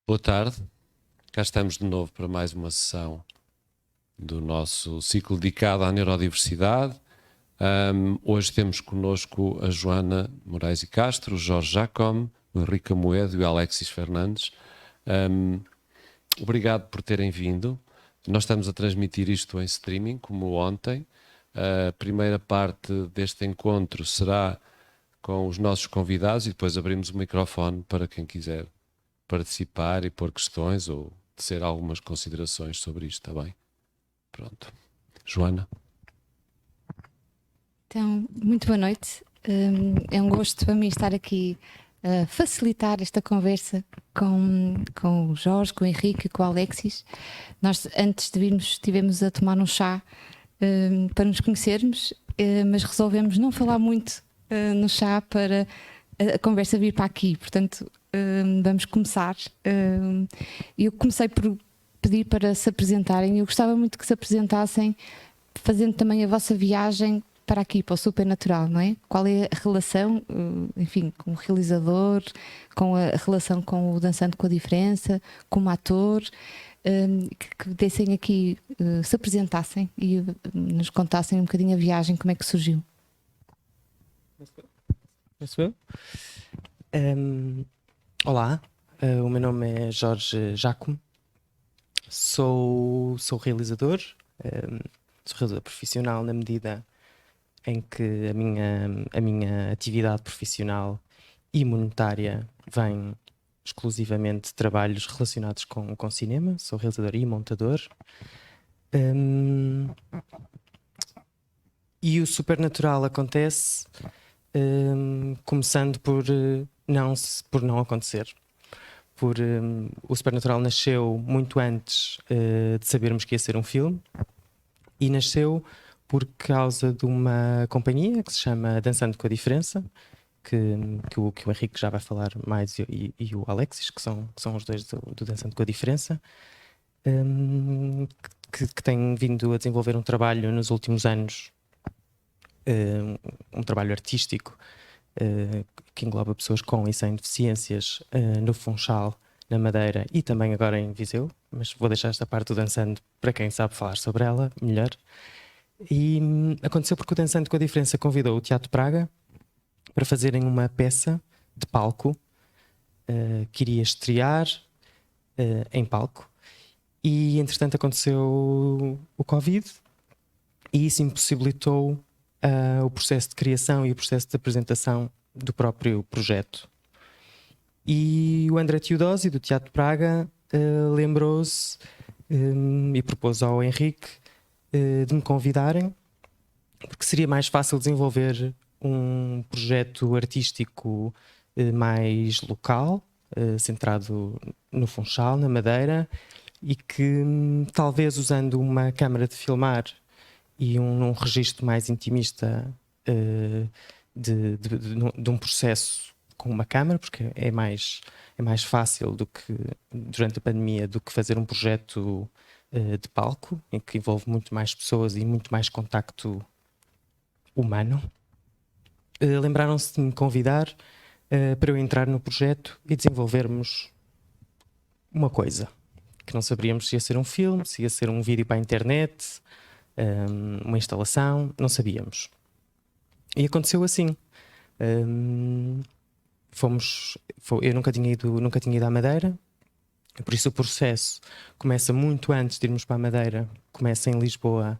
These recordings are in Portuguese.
Boa tarde, cá estamos de novo para mais uma sessão do nosso ciclo dedicado à neurodiversidade. Hoje temos connosco a Joana Moraes e Castro, o Jorge Jacome, o Henrique Amoedo e o Alexis Fernandes. Obrigado por terem vindo. Nós estamos a transmitir isto em streaming, como ontem. A primeira parte deste encontro será com os nossos convidados e depois abrimos o microfone para quem quiser participar e pôr questões ou tecer algumas considerações sobre isto, está bem? Pronto. Joana? Então, muito boa noite. É um gosto para mim estar aqui a facilitar esta conversa com o Jorge, com o Henrique e com o Alexis. Nós, antes de virmos, estivemos a tomar um chá para nos conhecermos, mas resolvemos não falar muito no chá para a conversa vir para aqui. Portanto, vamos começar. Eu comecei por pedir para se apresentarem. Eu gostava muito que se apresentassem, fazendo também a vossa viagem para aqui, para o Supernatural, não é? Qual é a relação, enfim, com o realizador, com a relação com o Dançando com a Diferença, como ator, que dessem aqui, se apresentassem e nos contassem um bocadinho a viagem, como é que surgiu. Olá, o meu nome é Jorge Jacome, sou realizador, sou realizador profissional na medida em que a minha atividade profissional e monetária vem exclusivamente de trabalhos relacionados com cinema. Sou realizador e montador. E o Supernatural acontece começando por não acontecer. O Supernatural nasceu muito antes de sabermos que ia ser um filme, e nasceu por causa de uma companhia que se chama Dançando com a Diferença, que o Henrique já vai falar mais, e o Alexis, que são os dois do Dançando com a Diferença, que têm vindo a desenvolver um trabalho nos últimos anos, um trabalho artístico que engloba pessoas com e sem deficiências no Funchal, na Madeira e também agora em Viseu, mas vou deixar esta parte do Dançando para quem sabe falar sobre ela melhor. E aconteceu porque o Dançando com a Diferença convidou o Teatro Praga para fazerem uma peça de palco que iria estrear em palco, e entretanto aconteceu o Covid e isso impossibilitou o processo de criação e o processo de apresentação do próprio projeto. E o André Teodósio, do Teatro Praga, lembrou-se e propôs ao Henrique de me convidarem, porque seria mais fácil desenvolver um projeto artístico mais local, centrado no Funchal, na Madeira, e que talvez usando uma câmara de filmar e um registro mais intimista de um processo com uma câmara, porque é mais fácil do que durante a pandemia do que fazer um projeto de palco, em que envolve muito mais pessoas e muito mais contacto humano. Lembraram-se de me convidar para eu entrar no projeto e desenvolvermos uma coisa que não saberíamos se ia ser um filme, se ia ser um vídeo para a internet, uma instalação, não sabíamos. E aconteceu assim. Eu nunca tinha ido à Madeira, por isso o processo começa muito antes de irmos para a Madeira, começa em Lisboa,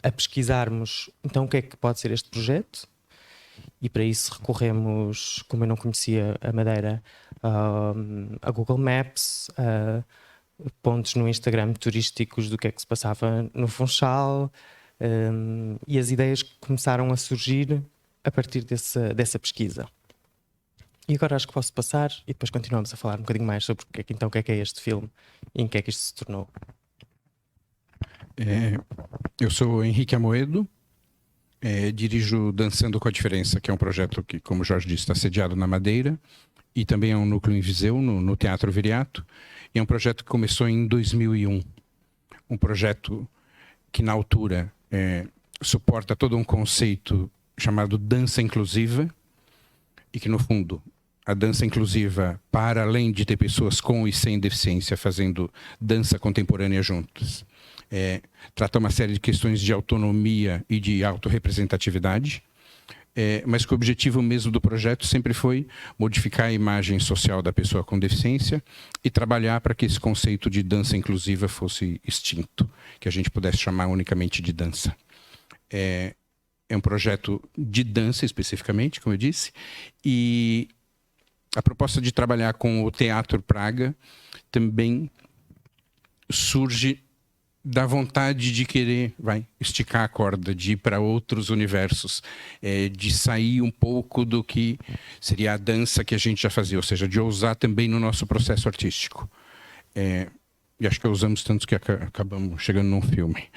a pesquisarmos então o que é que pode ser este projeto, e para isso recorremos, como eu não conhecia a Madeira, a Google Maps, a pontos no Instagram turísticos do que é que se passava no Funchal, e as ideias começaram a surgir a partir dessa pesquisa. E agora acho que posso passar e depois continuamos a falar um bocadinho mais sobre o que é este filme e em que é que isto se tornou. Eu sou Henrique Amoedo, dirijo Dançando com a Diferença, que é um projeto que, como o Jorge disse, está sediado na Madeira e também é um núcleo em Viseu, no Teatro Viriato. E é um projeto que começou em 2001. Um projeto que, na altura, suporta todo um conceito chamado dança inclusiva e que, no fundo, a dança inclusiva, para além de ter pessoas com e sem deficiência fazendo dança contemporânea juntas, trata uma série de questões de autonomia e de autorrepresentatividade, mas que o objetivo mesmo do projeto sempre foi modificar a imagem social da pessoa com deficiência e trabalhar para que esse conceito de dança inclusiva fosse extinto, que a gente pudesse chamar unicamente de dança. É um projeto de dança especificamente, como eu disse, e a proposta de trabalhar com o Teatro Praga também surge da vontade de querer esticar a corda, de ir para outros universos, de sair um pouco do que seria a dança que a gente já fazia, ou seja, de ousar também no nosso processo artístico. E acho que usamos tanto que acabamos chegando num filme.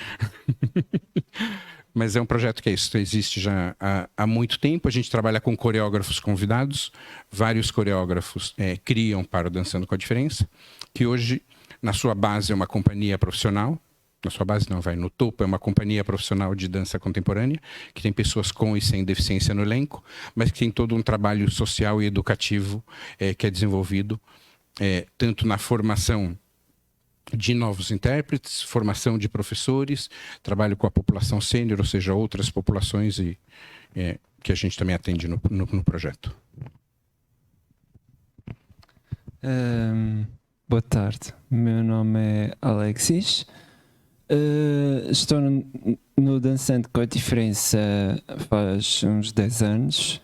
Mas é um projeto que existe já há muito tempo. A gente trabalha com coreógrafos convidados. Vários coreógrafos criam para o Dançando com a Diferença, que hoje, na sua base, é uma companhia profissional. Na sua base não, no topo é uma companhia profissional de dança contemporânea, que tem pessoas com e sem deficiência no elenco, mas que tem todo um trabalho social e educativo que é desenvolvido, tanto na formação de novos intérpretes, formação de professores, trabalho com a população sênior, ou seja, outras populações que a gente também atende no projeto. Boa tarde, meu nome é Alexis. Estou no Dançando com a Diferença faz uns 10 anos.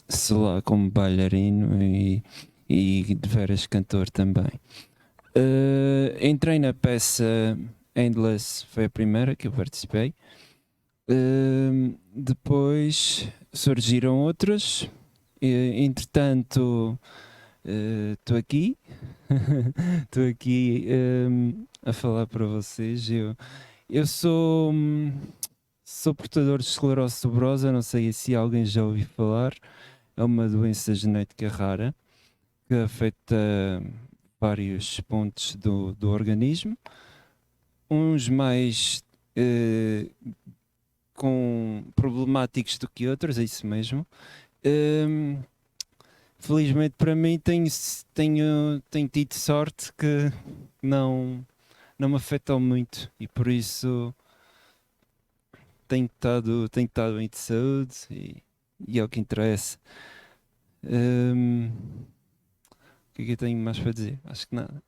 Sou lá como bailarino e de veras cantor também. Entrei na peça Endless, foi a primeira que eu participei. Depois surgiram outras. Entretanto, estou aqui. Estou aqui a falar para vocês. Eu sou portador de esclerose tuberosa, não sei se alguém já ouviu falar. É uma doença genética rara que afeta vários pontos do organismo, uns mais problemáticos do que outros, é isso mesmo. Felizmente para mim tenho tido sorte que não me afetou muito e por isso tenho estado bem de saúde e é o que interessa. O que é que eu tenho mais para dizer? Acho que nada.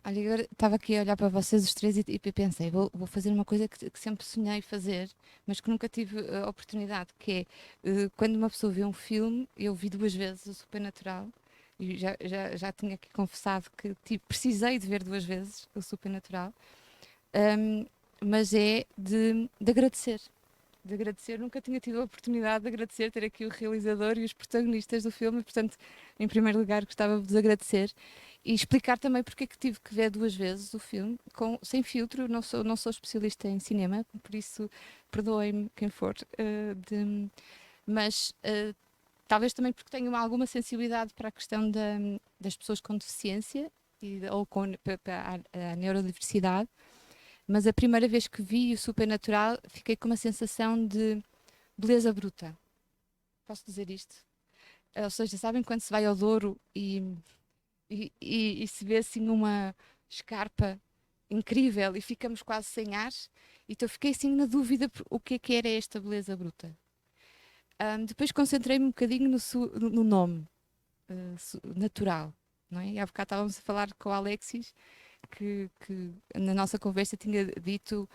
Olha, agora estava aqui a olhar para vocês os três e pensei, vou fazer uma coisa que sempre sonhei fazer, mas que nunca tive a oportunidade, que é, quando uma pessoa vê um filme, eu vi 2 vezes o Supernatural, e já tinha aqui confessado que precisei de ver 2 vezes o Supernatural, mas é de agradecer. De agradecer, nunca tinha tido a oportunidade de agradecer, ter aqui o realizador e os protagonistas do filme, portanto, em primeiro lugar, gostava de vos agradecer e explicar também porque é que tive que ver 2 vezes o filme, sem filtro. Não sou especialista em cinema, por isso perdoem-me quem for, mas talvez também porque tenho alguma sensibilidade para a questão das pessoas com deficiência ou para a neurodiversidade. Mas a primeira vez que vi o Supernatural, fiquei com uma sensação de beleza bruta. Posso dizer isto? Ou seja, sabem quando se vai ao Douro e se vê assim uma escarpa incrível e ficamos quase sem ar? Então fiquei assim na dúvida o que era esta beleza bruta. Depois concentrei-me um bocadinho no nome, natural. Não é? E há bocado estávamos a falar com o Alexis, que na nossa conversa tinha dito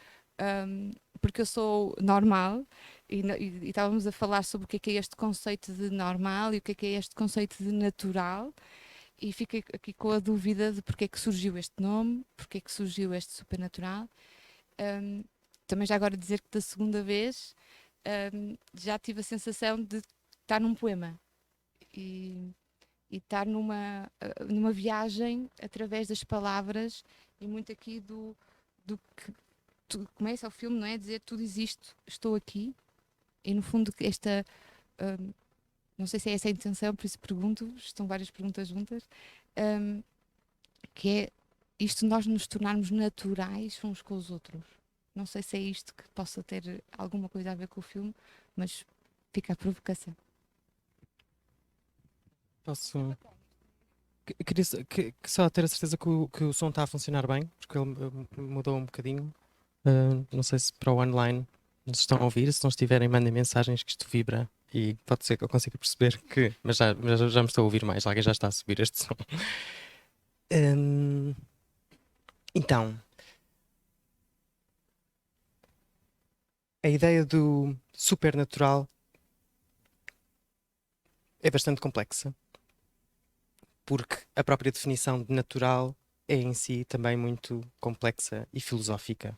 porque eu sou normal e estávamos a falar sobre o que é este conceito de normal e o que é este conceito de natural, e fiquei aqui com a dúvida de porque é que surgiu este nome, porque é que surgiu este Supernatural. Também já agora dizer que da segunda vez já tive a sensação de estar num poema e estar numa viagem através das palavras, e muito aqui do que começa o filme, não é? Dizer tudo existe, estou aqui, e no fundo esta, não sei se é essa a intenção, por isso pergunto, estão várias perguntas juntas, que é isto, nós nos tornarmos naturais uns com os outros. Não sei se é isto que possa ter alguma coisa a ver com o filme, mas fica a provocação. Posso. Queria só ter a certeza que o som está a funcionar bem, porque ele mudou um bocadinho. Não sei se para o online nos estão a ouvir, se não estiverem, mandem mensagens que isto vibra e pode ser que eu consiga perceber que. Mas já me estou a ouvir mais, alguém já está a subir este som. Então, a ideia do supernatural é bastante complexa, porque a própria definição de natural é em si também muito complexa e filosófica.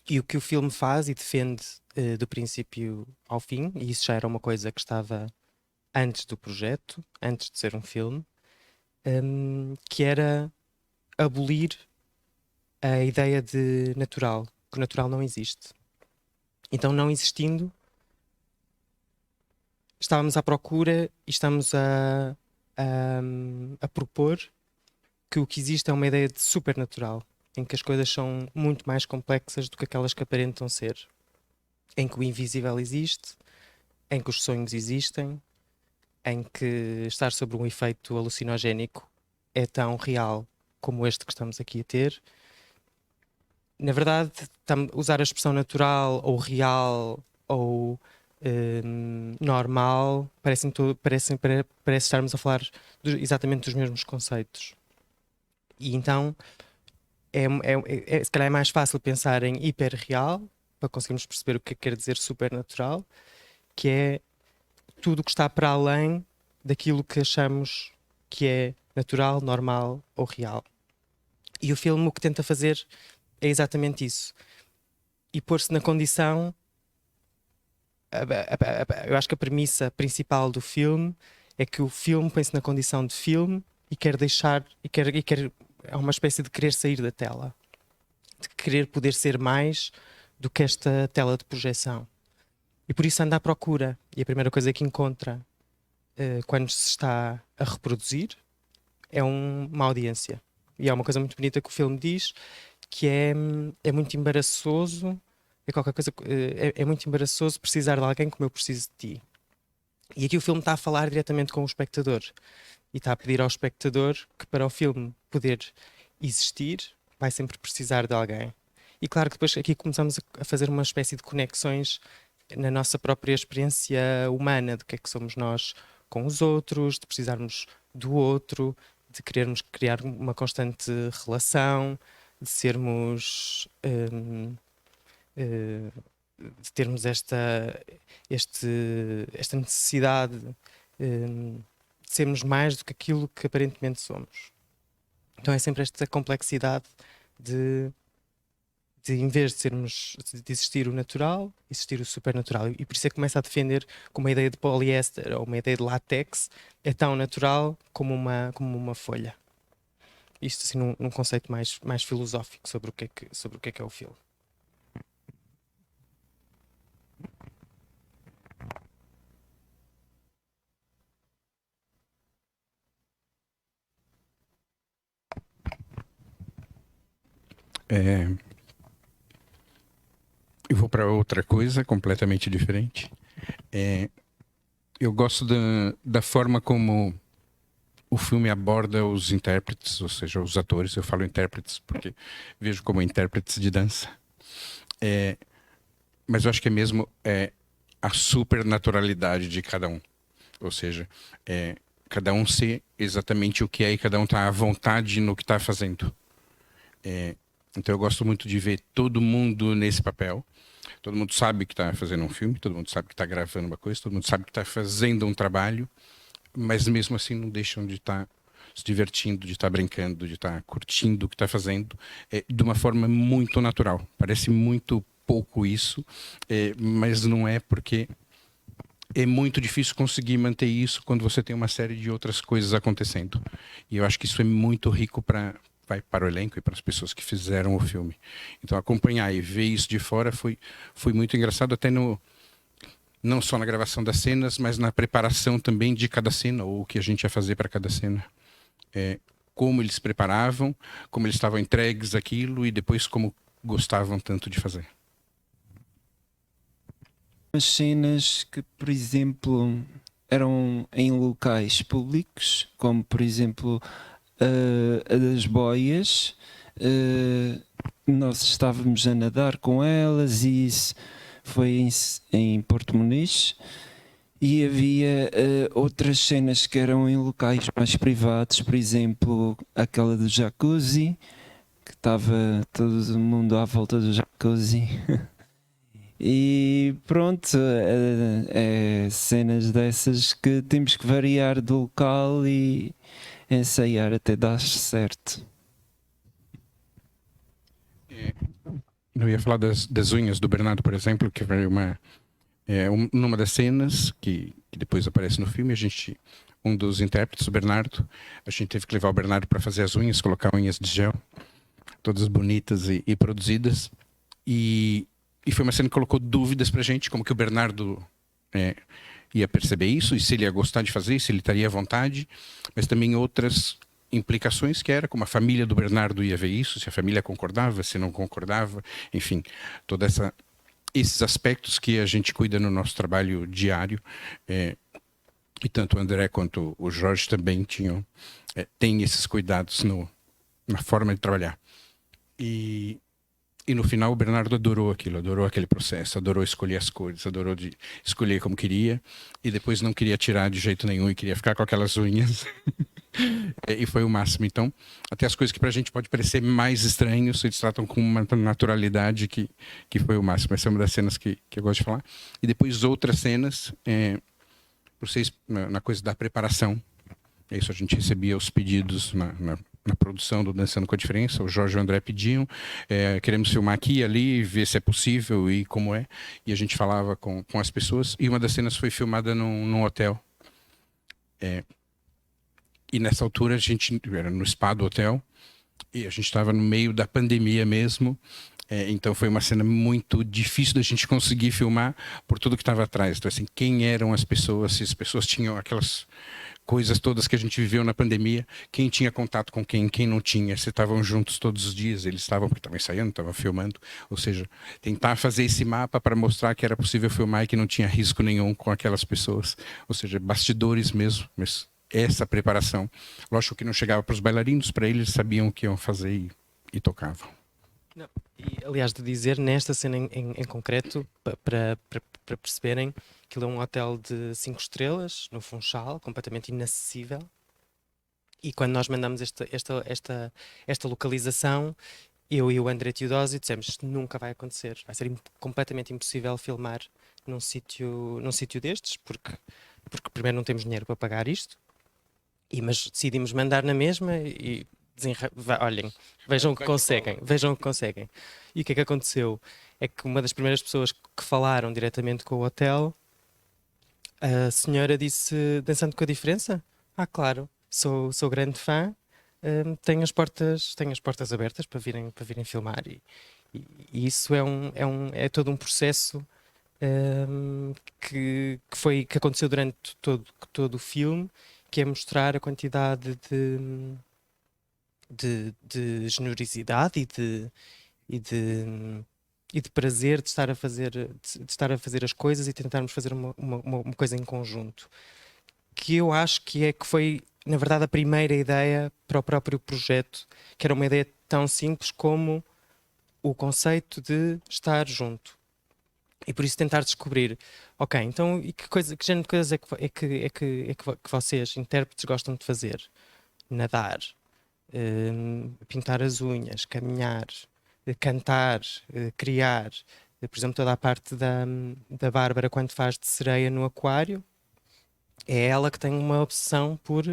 E o que o filme faz e defende do princípio ao fim, e isso já era uma coisa que estava antes do projeto, antes de ser um filme, que era abolir a ideia de natural, que o natural não existe. Então, não existindo, estávamos à procura e estamos a propor que o que existe é uma ideia de supernatural, em que as coisas são muito mais complexas do que aquelas que aparentam ser, em que o invisível existe, em que os sonhos existem, em que estar sob um efeito alucinogénico é tão real como este que estamos aqui a ter. Na verdade, usar a expressão natural ou real ou normal parece estarmos a falar exatamente dos mesmos conceitos. E então se calhar é mais fácil pensar em hiperreal para conseguirmos perceber o que quer dizer supernatural, que é tudo o que está para além daquilo que achamos que é natural, normal ou real. E o filme o que tenta fazer é exatamente isso. E pôr-se na condição. Eu acho que a premissa principal do filme é que o filme põe-se na condição de filme e quer deixar. É uma espécie de querer sair da tela, de querer poder ser mais do que esta tela de projeção. E por isso anda à procura. E a primeira coisa que encontra quando se está a reproduzir é uma audiência. E é uma coisa muito bonita que o filme diz, que é muito embaraçoso, é muito embaraçoso precisar de alguém como eu preciso de ti. E aqui o filme está a falar diretamente com o espectador e está a pedir ao espectador que para o filme poder existir vai sempre precisar de alguém. E claro que depois aqui começamos a fazer uma espécie de conexões na nossa própria experiência humana, de que é que somos nós com os outros, de precisarmos do outro, de querermos criar uma constante relação, de sermos de termos esta necessidade de sermos mais do que aquilo que aparentemente somos. Então é sempre esta complexidade de em vez de existir o natural, existir o supernatural. E por isso é que começa a defender que uma ideia de poliéster ou uma ideia de látex é tão natural como uma folha. Isto assim num conceito mais filosófico sobre o que é o filme. Eu vou para outra coisa completamente diferente. Eu gosto da forma como o filme aborda os intérpretes, ou seja, os atores. Eu falo intérpretes porque vejo como intérpretes de dança. Mas eu acho que é mesmo a supernaturalidade de cada um. Ou seja, cada um ser exatamente o que é e cada um tá à vontade no que está fazendo. Então eu gosto muito de ver todo mundo nesse papel. Todo mundo sabe que está fazendo um filme, todo mundo sabe que está gravando uma coisa, todo mundo sabe que está fazendo um trabalho, mas mesmo assim não deixam de estar se divertindo, de estar brincando, de estar curtindo o que está fazendo, de uma forma muito natural. Parece muito pouco isso, mas não é, porque é muito difícil conseguir manter isso quando você tem uma série de outras coisas acontecendo. E eu acho que isso é muito rico para o elenco e para as pessoas que fizeram o filme. Então acompanhar e ver isso de fora foi muito engraçado, até não só na gravação das cenas, mas na preparação também de cada cena, ou o que a gente ia fazer para cada cena. Como eles preparavam, como eles estavam entregues àquilo, e depois como gostavam tanto de fazer? As cenas que, por exemplo, eram em locais públicos, como por exemplo a das boias, nós estávamos a nadar com elas e isso foi em Porto Muniz. E havia outras cenas que eram em locais mais privados, por exemplo, aquela do jacuzzi, que estava todo mundo à volta do jacuzzi. E pronto, é cenas dessas que temos que variar do local e ensaiar até dar certo. Eu ia falar das unhas do Bernardo, por exemplo, que foi numa das cenas que depois aparece no filme, um dos intérpretes, o Bernardo, a gente teve que levar o Bernardo para fazer as unhas, colocar unhas de gel, todas bonitas e produzidas. E foi uma cena que colocou dúvidas pra gente, como que o Bernardo ia perceber isso, e se ele ia gostar de fazer, se ele estaria à vontade, mas também outras implicações que era como a família do Bernardo ia ver isso, se a família concordava, se não concordava, enfim, toda esses aspectos que a gente cuida no nosso trabalho diário, e tanto o André quanto o Jorge também têm esses cuidados na forma de trabalhar. E no final o Bernardo adorou aquilo, adorou aquele processo, adorou escolher as cores, adorou escolher como queria, e depois não queria tirar de jeito nenhum e queria ficar com aquelas unhas. E foi o máximo. Então, até as coisas que pra gente pode parecer mais estranhos, eles tratam com uma naturalidade que foi o máximo. Essa é uma das cenas que eu gosto de falar. E depois outras cenas, vocês, na coisa da preparação. Isso, a gente recebia os pedidos na produção do Dançando com a Diferença. O Jorge e o André pediam, queremos filmar aqui e ali, ver se é possível e como é. E a gente falava com as pessoas. E uma das cenas foi filmada num hotel. E nessa altura a gente era no spa do hotel e a gente estava no meio da pandemia mesmo. Então foi uma cena muito difícil da gente conseguir filmar por tudo que estava atrás. Então, assim, quem eram as pessoas, se as pessoas tinham aquelas coisas todas que a gente viveu na pandemia, quem tinha contato com quem não tinha, se estavam juntos todos os dias, eles estavam, porque estavam ensaiando, estavam filmando, ou seja, tentar fazer esse mapa para mostrar que era possível filmar e que não tinha risco nenhum com aquelas pessoas, ou seja, bastidores mesmo, mas essa preparação. Lógico que não chegava para os bailarinos, para eles sabiam o que iam fazer e tocavam. Não. E, aliás, de dizer, nesta cena em concreto, para perceberem que ele é um hotel de 5 estrelas, no Funchal, completamente inacessível. E quando nós mandamos esta localização, eu e o André Teodósio dissemos, isto nunca vai acontecer. Vai ser completamente impossível filmar num sítio destes, porque primeiro não temos dinheiro para pagar isto, mas decidimos mandar na mesma e olhem, vejam o que conseguem. E o que é que aconteceu? É que uma das primeiras pessoas que falaram diretamente com o hotel, a senhora disse, Dançando com a Diferença? Ah, claro, sou grande fã, tenho as portas abertas para virem filmar. E isso é todo um processo que aconteceu durante todo o filme, que é mostrar a quantidade de generosidade e de prazer de estar a fazer as coisas e tentarmos fazer uma coisa em conjunto, que eu acho que foi, na verdade, a primeira ideia para o próprio projeto, que era uma ideia tão simples como o conceito de estar junto. E por isso tentar descobrir, ok, então e que género de coisas é que vocês, intérpretes, gostam de fazer? Nadar, pintar as unhas, caminhar, cantar, criar. Por exemplo, toda a parte da Bárbara quando faz de sereia no aquário, é ela que tem uma obsessão por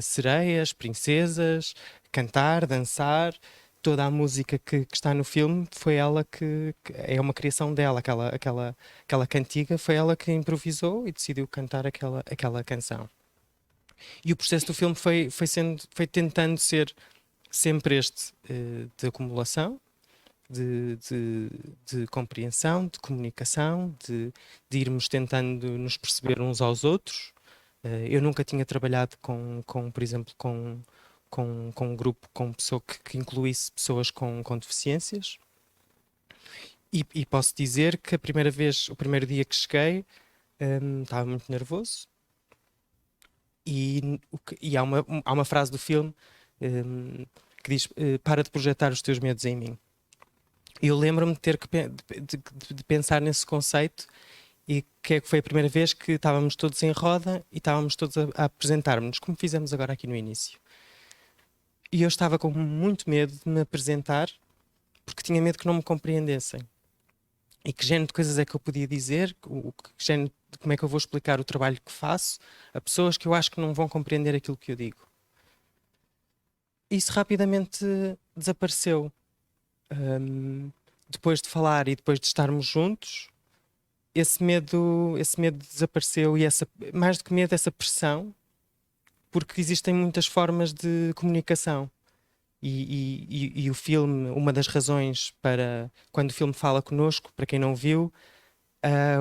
sereias, princesas, cantar, dançar. Toda a música que está no filme foi ela que é uma criação dela, aquela cantiga foi ela que improvisou e decidiu cantar aquela canção. E o processo do filme foi tentando ser sempre este de acumulação, de compreensão, de comunicação, de irmos tentando nos perceber uns aos outros. Eu nunca tinha trabalhado por exemplo, com um grupo, com pessoa que incluísse pessoas com deficiências. E posso dizer que a primeira vez, o primeiro dia que cheguei, estava muito nervoso. E há uma frase do filme que diz: para de projetar os teus medos em mim. E eu lembro-me de ter de pensar nesse conceito, e que foi a primeira vez que estávamos todos em roda e estávamos todos a apresentar-nos, como fizemos agora aqui no início. E eu estava com muito medo de me apresentar, porque tinha medo que não me compreendessem. E que género de coisas é que eu podia dizer, como é que eu vou explicar o trabalho que faço a pessoas que eu acho que não vão compreender aquilo que eu digo. Isso rapidamente desapareceu. Depois de falar e depois de estarmos juntos, esse medo desapareceu, e mais do que medo, essa pressão, porque existem muitas formas de comunicação. E o filme, uma das razões para quando o filme fala connosco, para quem não viu,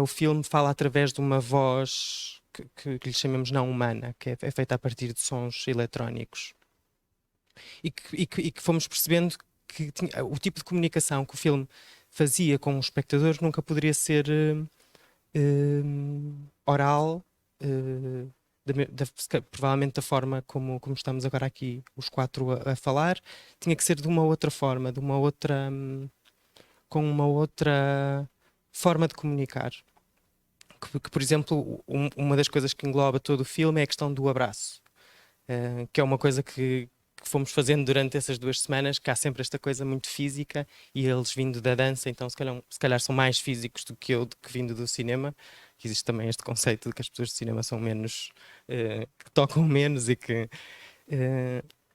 o filme fala através de uma voz que lhe chamamos não humana, que é feita a partir de sons eletrónicos. E que fomos percebendo que o tipo de comunicação que o filme fazia com o espectador nunca poderia ser oral, provavelmente da forma como estamos agora aqui os quatro a falar. Tinha que ser de uma outra forma, com uma outra forma de comunicar. Que, por exemplo, uma das coisas que engloba todo o filme é a questão do abraço, que é uma coisa que fomos fazendo durante essas 2 semanas, que há sempre esta coisa muito física, e eles vindo da dança, então se calhar são mais físicos do que eu, que vindo do cinema. Que existe também este conceito de que as pessoas de cinema são menos, que tocam menos, e que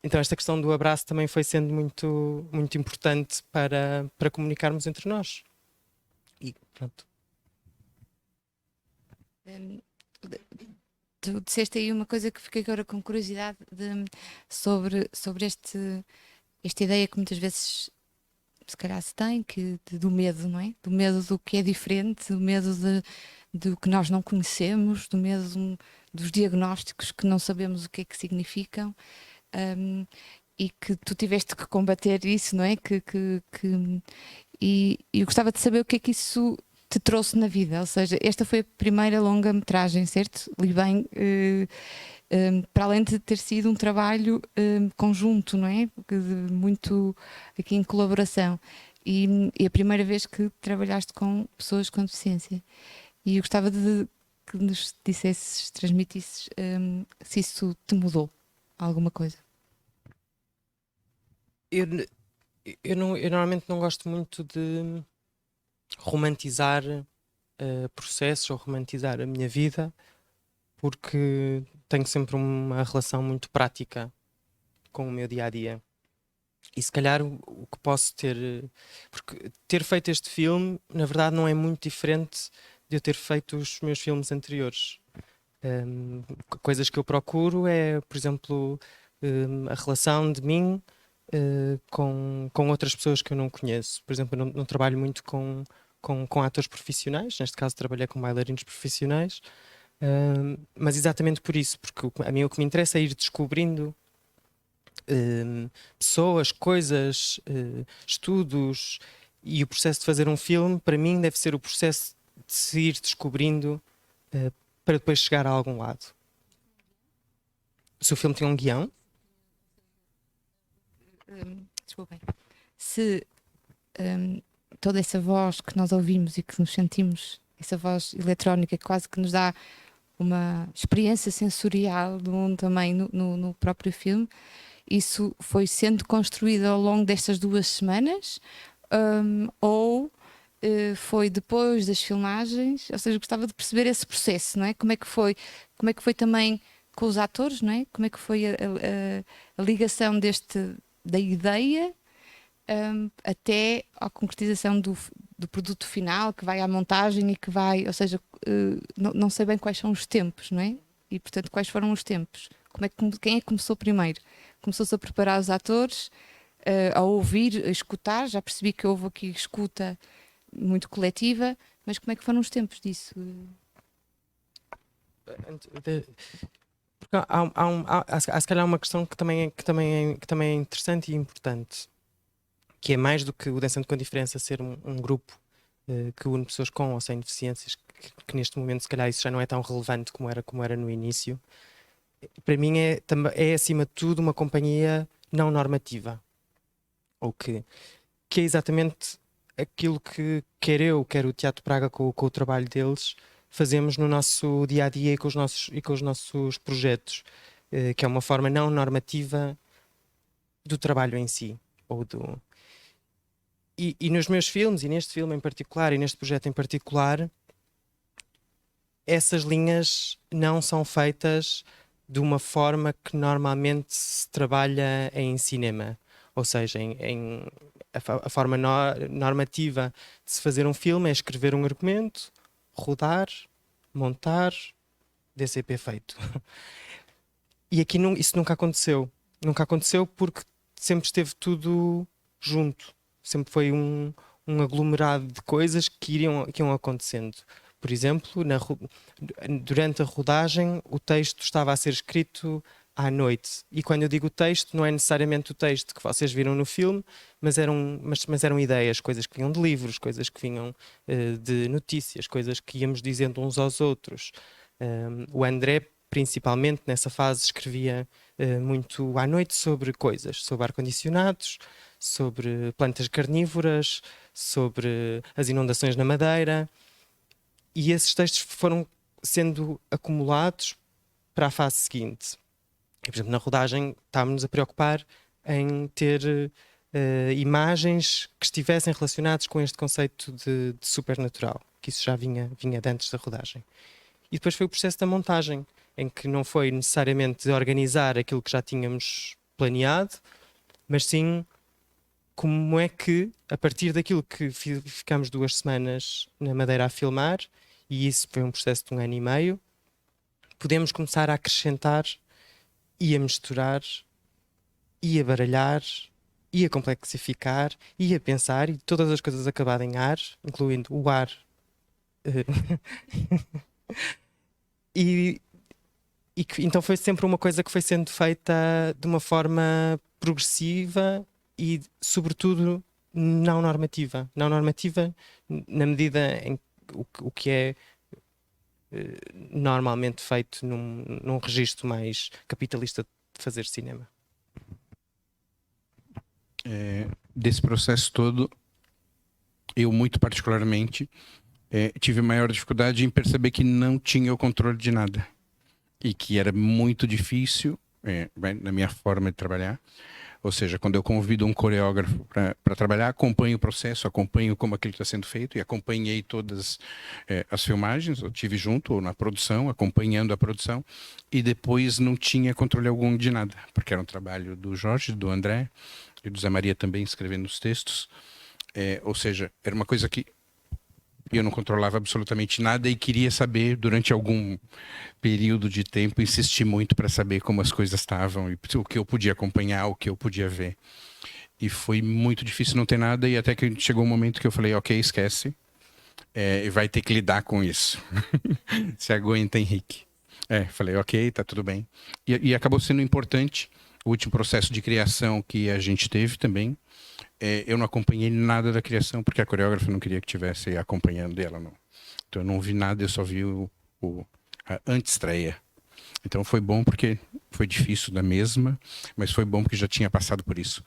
então esta questão do abraço também foi sendo muito, muito importante para comunicarmos entre nós. E pronto. Tu disseste aí uma coisa que fiquei agora com curiosidade sobre esta ideia que muitas vezes se calhar se tem, do medo, não é? Do medo do que é diferente, do medo do que nós não conhecemos, do medo dos diagnósticos que não sabemos o que é que significam, e que tu tiveste que combater isso, não é? E eu gostava de saber o que é que isso te trouxe na vida, ou seja, esta foi a primeira longa-metragem, certo? Li bem, para além de ter sido um trabalho conjunto, não é? Muito aqui em colaboração, e a primeira vez que trabalhaste com pessoas com deficiência. E eu gostava de que nos dissesses, transmitisses, se isso te mudou alguma coisa. Eu normalmente não gosto muito de romantizar processos ou romantizar a minha vida, porque tenho sempre uma relação muito prática com o meu dia-a-dia. E se calhar o que posso ter... Porque ter feito este filme, na verdade, não é muito diferente de eu ter feito os meus filmes anteriores. Coisas que eu procuro é, por exemplo, a relação de mim com outras pessoas que eu não conheço. Por exemplo, eu não trabalho muito com atores profissionais, neste caso trabalhei com bailarinos profissionais, mas exatamente por isso, porque a mim o que me interessa é ir descobrindo pessoas, coisas, estudos, e o processo de fazer um filme, para mim, deve ser o processo de se ir descobrindo para depois chegar a algum lado. Se o filme tem um guião... Desculpem. Se toda essa voz que nós ouvimos e que nos sentimos, essa voz eletrónica que quase que nos dá uma experiência sensorial do mundo também no próprio filme, isso foi sendo construído ao longo destas 2 semanas, ou foi depois das filmagens? Ou seja, gostava de perceber esse processo, não é? Como é que foi também com os atores, não é? Como é que foi a ligação da ideia até à concretização do produto final, que vai à montagem e que vai, ou seja, não sei bem quais são os tempos, não é? E portanto, quais foram os tempos? Quem é que começou primeiro? Começou-se a preparar os atores, a ouvir, a escutar. Já percebi que houve aqui escuta muito coletiva, mas como é que foram os tempos disso? Porque há se calhar uma questão que também é interessante e importante, que é mais do que o Dançando com a Diferença ser um grupo que une pessoas com ou sem deficiências, que neste momento se calhar isso já não é tão relevante como era no início. Para mim é acima de tudo uma companhia não normativa, ou que é exatamente aquilo que quer eu, quer o Teatro Praga com o trabalho deles, fazemos no nosso dia-a-dia e com os nossos projetos, que é uma forma não normativa do trabalho em si. E nos meus filmes, e neste filme em particular, e neste projeto em particular, essas linhas não são feitas de uma forma que normalmente se trabalha em cinema. Ou seja, a forma normativa de se fazer um filme é escrever um argumento, rodar, montar, DCP feito. E aqui isso nunca aconteceu. Nunca aconteceu porque sempre esteve tudo junto. Sempre foi um aglomerado de coisas que iam acontecendo. Por exemplo, durante a rodagem, o texto estava a ser escrito à noite. E quando eu digo texto, não é necessariamente o texto que vocês viram no filme, mas eram ideias, coisas que vinham de livros, coisas que vinham de notícias, coisas que íamos dizendo uns aos outros. O André, principalmente nessa fase, escrevia muito à noite sobre coisas, sobre ar-condicionados, sobre plantas carnívoras, sobre as inundações na Madeira. E esses textos foram sendo acumulados para a fase seguinte. E, por exemplo, na rodagem estávamos a preocupar em ter imagens que estivessem relacionadas com este conceito de supernatural, que isso já vinha de antes da rodagem. E depois foi o processo da montagem, em que não foi necessariamente organizar aquilo que já tínhamos planeado, mas sim como é que, a partir daquilo que ficámos 2 semanas na Madeira a filmar, e isso foi um processo de 1 ano e meio, podemos começar a acrescentar e a misturar e a baralhar e a complexificar e a pensar, e todas as coisas acabadas em ar, incluindo o ar. Então foi sempre uma coisa que foi sendo feita de uma forma progressiva e, sobretudo, não normativa. Não normativa na medida em o que é normalmente feito num registro mais capitalista de fazer cinema. Desse processo todo, eu muito particularmente tive maior dificuldade em perceber que não tinha o controle de nada e que era muito difícil na minha forma de trabalhar. Ou seja, quando eu convido um coreógrafo para trabalhar, acompanho o processo, acompanho como aquilo está sendo feito e acompanhei todas as filmagens. Eu tive junto na produção, acompanhando a produção, e depois não tinha controle algum de nada, porque era um trabalho do Jorge, do André e do Zé Maria também escrevendo os textos. Ou seja, era uma coisa que eu não controlava absolutamente nada e queria saber durante algum período de tempo, insisti muito para saber como as coisas estavam e o que eu podia acompanhar, o que eu podia ver. E foi muito difícil não ter nada, e até que chegou um momento que eu falei, ok, esquece, e vai ter que lidar com isso. Se aguenta, Henrique. Falei, ok, tá tudo bem. E acabou sendo importante o último processo de criação que a gente teve também. Eu não acompanhei nada da criação, porque a coreógrafa não queria que estivesse acompanhando ela. Não. Então eu não vi nada, eu só vi a antestreia. Então foi bom porque foi difícil da mesma, mas foi bom porque já tinha passado por isso.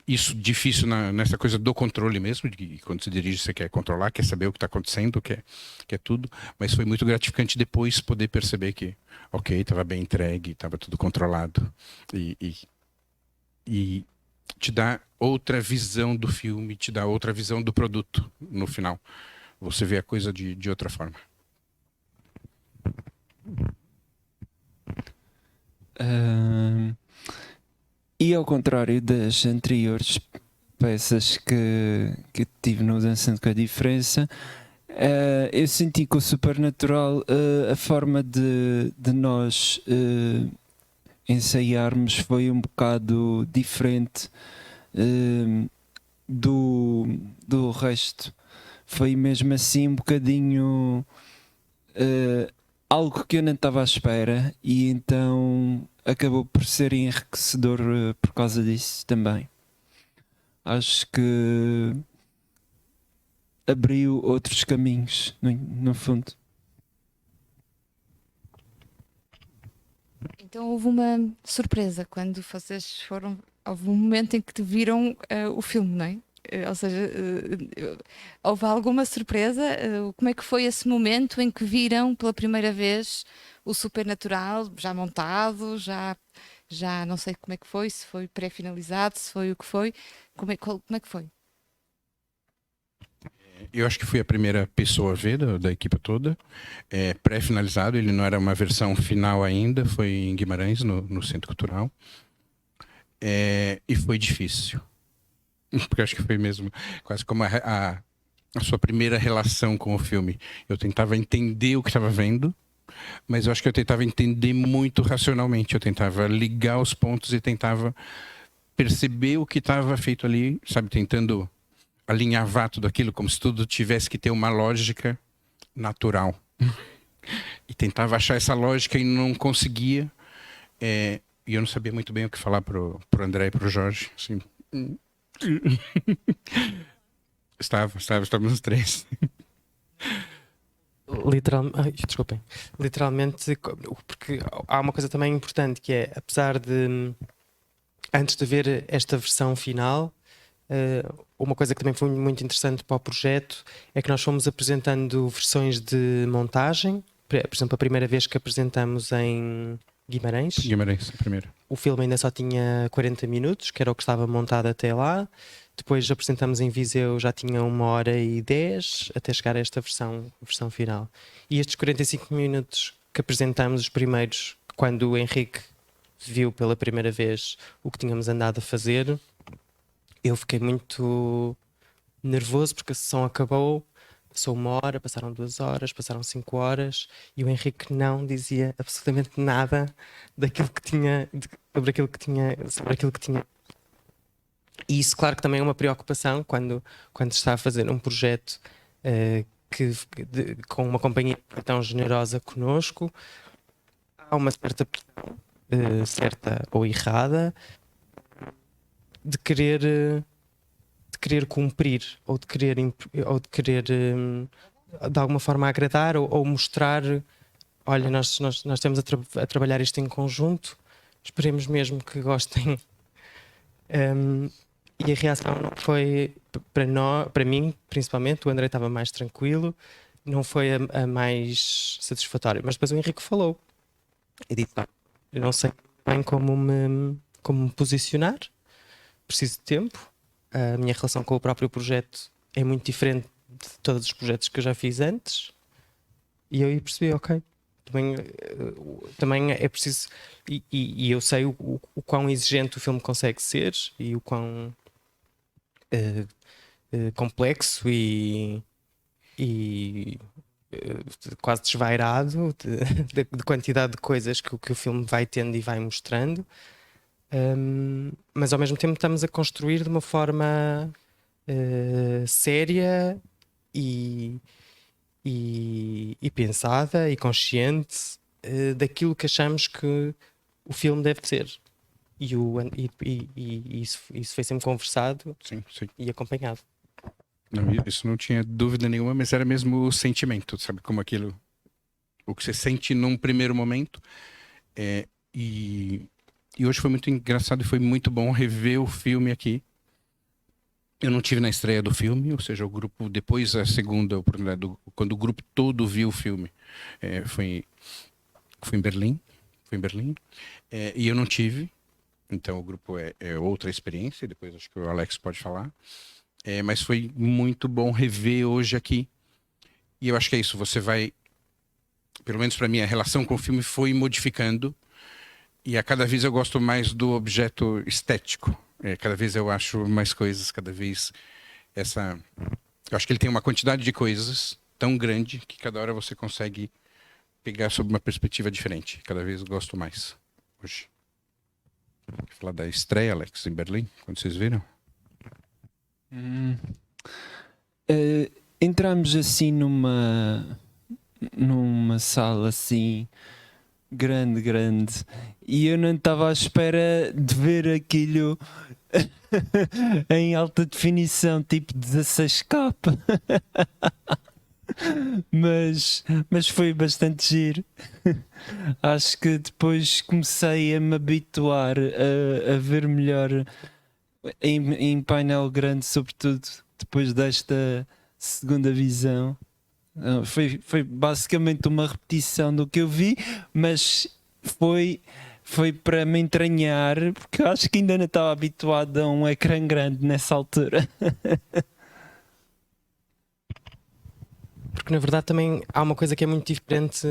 Isso difícil nessa coisa do controle mesmo, de quando se dirige você quer controlar, quer saber o que está acontecendo, quer tudo, mas foi muito gratificante depois poder perceber que, ok, estava bem entregue, estava tudo controlado e te dá outra visão do filme, te dá outra visão do produto no final. Você vê a coisa de outra forma. E ao contrário das anteriores peças que tive no Dançando com a Diferença, eu senti que o Supernatural, a forma de nós ensaiarmos foi um bocado diferente do resto. Foi mesmo assim um bocadinho algo que eu não estava à espera, e então acabou por ser enriquecedor por causa disso também. acho que abriu outros caminhos, no fundo. Então houve uma surpresa quando vocês foram. Houve um momento em que te viram o filme, não é? Ou seja, houve alguma surpresa? Como é que foi esse momento em que viram pela primeira vez o Supernatural já montado, já não sei como é que foi, se foi pré-finalizado, se foi o que foi, como é que foi? Eu acho que fui a primeira pessoa a ver da equipe toda. Pré-finalizado, ele não era uma versão final ainda, foi em Guimarães, no Centro Cultural. E foi difícil. Porque acho que foi mesmo quase como a sua primeira relação com o filme. Eu tentava entender o que estava vendo, mas eu acho que eu tentava entender muito racionalmente. Eu tentava ligar os pontos e tentava perceber o que estava feito ali, sabe? Tentando alinhavar tudo aquilo como se tudo tivesse que ter uma lógica natural. E tentava achar essa lógica e não conseguia. E eu não sabia muito bem o que falar pro André e pro Jorge. Assim. Estávamos os três. Desculpem. Literalmente, porque há uma coisa também importante que é, apesar de, antes de ver esta versão final, uma coisa que também foi muito interessante para o projeto é que nós fomos apresentando versões de montagem. Por exemplo, a primeira vez que apresentamos em Guimarães, A primeira. o filme ainda só tinha 40 minutos, que era o que estava montado até lá. Depois apresentamos em Viseu, já tinha 1h10, até chegar a esta versão final. E estes 45 minutos que apresentamos, os primeiros, quando o Henrique viu pela primeira vez o que tínhamos andado a fazer, eu fiquei muito nervoso porque a sessão acabou, passou 1 hora, passaram 2 horas, passaram 5 horas e o Henrique não dizia absolutamente nada daquilo que tinha, sobre aquilo que tinha. E isso, claro, que também é uma preocupação quando se está a fazer um projeto com uma companhia tão generosa connosco. Há uma certa pressão, certa ou errada, de querer cumprir ou de querer de alguma forma agradar ou mostrar, olha, nós estamos a trabalhar isto em conjunto, esperemos mesmo que gostem. E a reação não foi, para mim principalmente, o André estava mais tranquilo, não foi a mais satisfatória, mas depois o Henrique falou e disse: eu não sei bem como me posicionar, preciso de tempo. A minha relação com o próprio projeto é muito diferente de todos os projetos que eu já fiz antes. E eu aí percebi, ok, também é preciso. E eu sei o quão exigente o filme consegue ser e o quão complexo e quase desvairado de quantidade de coisas que o filme vai tendo e vai mostrando. Mas ao mesmo tempo estamos a construir de uma forma séria e pensada e consciente daquilo que achamos que o filme deve ser. E isso foi sempre conversado, Sim. e acompanhado. Não, isso não tinha dúvida nenhuma, mas era mesmo o sentimento, sabe? Como aquilo, o que você sente num primeiro momento. E hoje foi muito engraçado e foi muito bom rever o filme aqui. Eu não tive na estreia do filme, ou seja, o grupo, depois a segunda oportunidade, quando o grupo todo viu o filme, foi em Berlim. E eu não tive, então o grupo é outra experiência, depois acho que o Alex pode falar. Mas foi muito bom rever hoje aqui. E eu acho que é isso, você vai, pelo menos para mim, a relação com o filme foi modificando. E a cada vez eu gosto mais do objeto estético. Cada vez eu acho mais coisas, cada vez eu acho que ele tem uma quantidade de coisas tão grande que cada hora você consegue pegar sob uma perspectiva diferente. Cada vez eu gosto mais hoje. Quer falar da estreia, Alex, em Berlim, quando vocês viram? Entramos assim numa sala assim grande, e eu não estava à espera de ver aquilo em alta definição, tipo 16K. Mas foi bastante giro. Acho que depois comecei a me habituar a ver melhor em painel grande, sobretudo depois desta segunda visão. Foi basicamente uma repetição do que eu vi, mas foi para me entranhar, porque eu acho que ainda não estava habituado a um ecrã grande nessa altura. Porque na verdade também há uma coisa que é muito diferente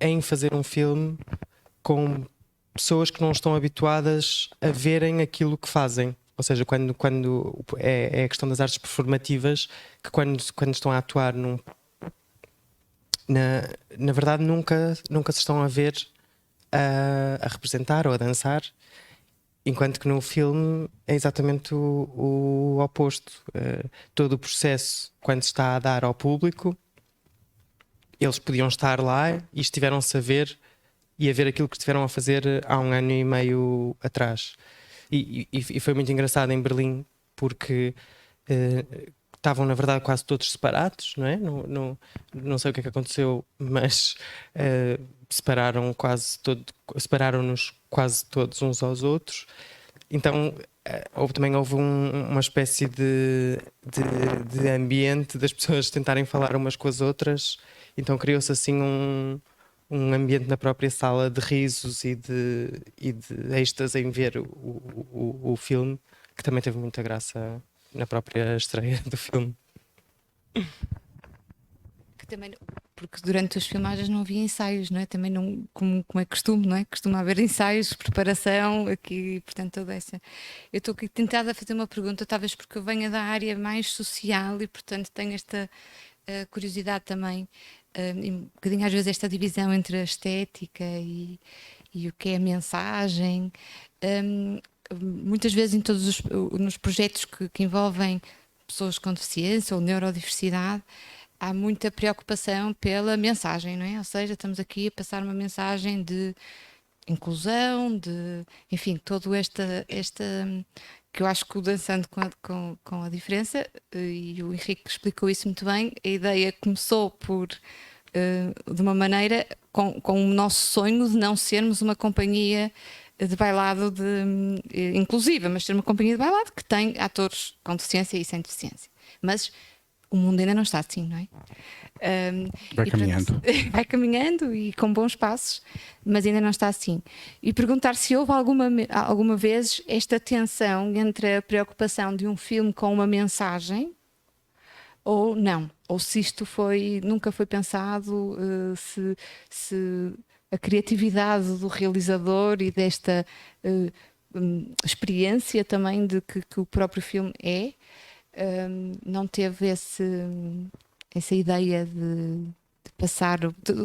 em fazer um filme com pessoas que não estão habituadas a verem aquilo que fazem. Ou seja, quando é a questão das artes performativas, que quando estão a atuar na verdade nunca se estão a ver a representar ou a dançar, enquanto que no filme é exatamente o oposto. Todo o processo, quando se está a dar ao público, eles podiam estar lá e estiveram-se a ver e a ver aquilo que estiveram a fazer há 1 ano e meio atrás. E foi muito engraçado em Berlim, porque estavam na verdade quase todos separados, não é? Não sei o que é que aconteceu, mas separaram-nos quase todos uns aos outros. Então também houve uma espécie de ambiente das pessoas tentarem falar umas com as outras. Então criou-se assim um ambiente na própria sala de risos e de êxtase em ver o filme, que também teve muita graça na própria estreia do filme. Que também, porque durante as filmagens não havia ensaios, não é? Também não, como é costume, não é? Costuma haver ensaios, preparação, aqui, portanto, toda essa. Eu estou aqui tentada a fazer uma pergunta, talvez porque eu venha da área mais social e, portanto, tenho esta curiosidade também, e um bocadinho às vezes esta divisão entre a estética e o que é a mensagem. Muitas vezes em todos nos projetos que envolvem pessoas com deficiência ou neurodiversidade, há muita preocupação pela mensagem, não é? Ou seja, estamos aqui a passar uma mensagem de inclusão, enfim, todo esta que eu acho que o Dançando com a Diferença, e o Henrique explicou isso muito bem, a ideia começou por, de uma maneira, com o nosso sonho de não sermos uma companhia de bailado inclusiva, mas ser uma companhia de bailado que tem atores com deficiência e sem deficiência. Mas o mundo ainda não está assim, não é? Vai caminhando. Vai caminhando e com bons passos, mas ainda não está assim. E perguntar se houve alguma vez esta tensão entre a preocupação de um filme com uma mensagem ou não, ou se isto nunca foi pensado, se a criatividade do realizador e desta experiência também de que o próprio filme não teve essa ideia de passar.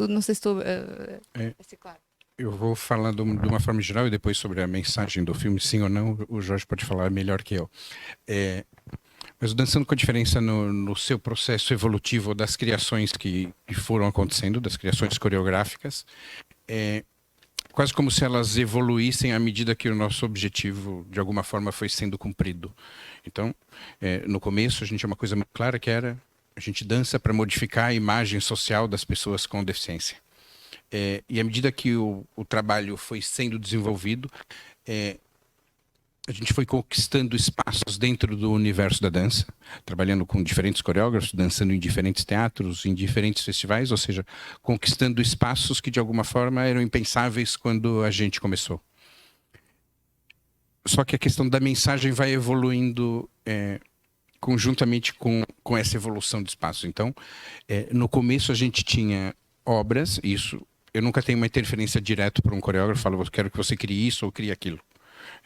Não sei se estou a ser claro. Eu vou falar de uma forma geral e depois sobre a mensagem do filme, sim ou não, o Jorge pode falar melhor que eu. Mas o Dançando com a Diferença, no seu processo evolutivo das criações que foram acontecendo, das criações coreográficas, quase como se elas evoluíssem à medida que o nosso objetivo, de alguma forma, foi sendo cumprido. Então, no começo, a gente tinha uma coisa muito clara, que era a gente dança para modificar a imagem social das pessoas com deficiência. E à medida que o trabalho foi sendo desenvolvido, a gente foi conquistando espaços dentro do universo da dança, trabalhando com diferentes coreógrafos, dançando em diferentes teatros, em diferentes festivais, ou seja, conquistando espaços que de alguma forma eram impensáveis quando a gente começou. Só que a questão da mensagem vai evoluindo conjuntamente com essa evolução de espaço. Então, no começo a gente tinha obras, isso, eu nunca tenho uma interferência direta para um coreógrafo, falo, eu quero que você crie isso ou crie aquilo.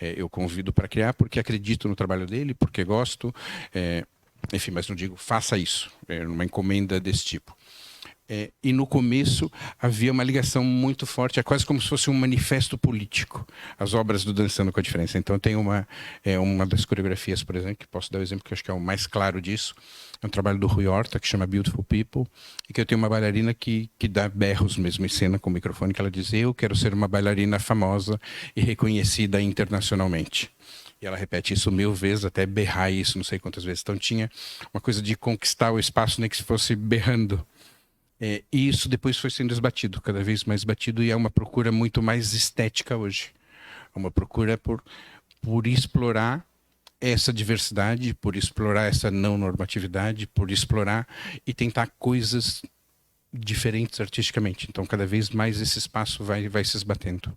Eu convido para criar porque acredito no trabalho dele, porque gosto, enfim, mas não digo faça isso, numa encomenda desse tipo. E no começo havia uma ligação muito forte, é quase como se fosse um manifesto político, as obras do Dançando com a Diferença. Então tem uma das coreografias, por exemplo, que posso dar o exemplo que eu acho que é o mais claro disso, é um trabalho do Rui Horta, que chama Beautiful People, e que eu tenho uma bailarina que dá berros mesmo em cena com o microfone, que ela diz, eu quero ser uma bailarina famosa e reconhecida internacionalmente. E ela repete isso 1000 vezes, até berrar isso não sei quantas vezes. Então tinha uma coisa de conquistar o espaço, nem que se fosse berrando. E isso depois foi sendo esbatido, cada vez mais batido, e é uma procura muito mais estética hoje. É uma procura por explorar essa diversidade, por explorar essa não normatividade, por explorar e tentar coisas diferentes artisticamente. Então, cada vez mais esse espaço vai se esbatendo.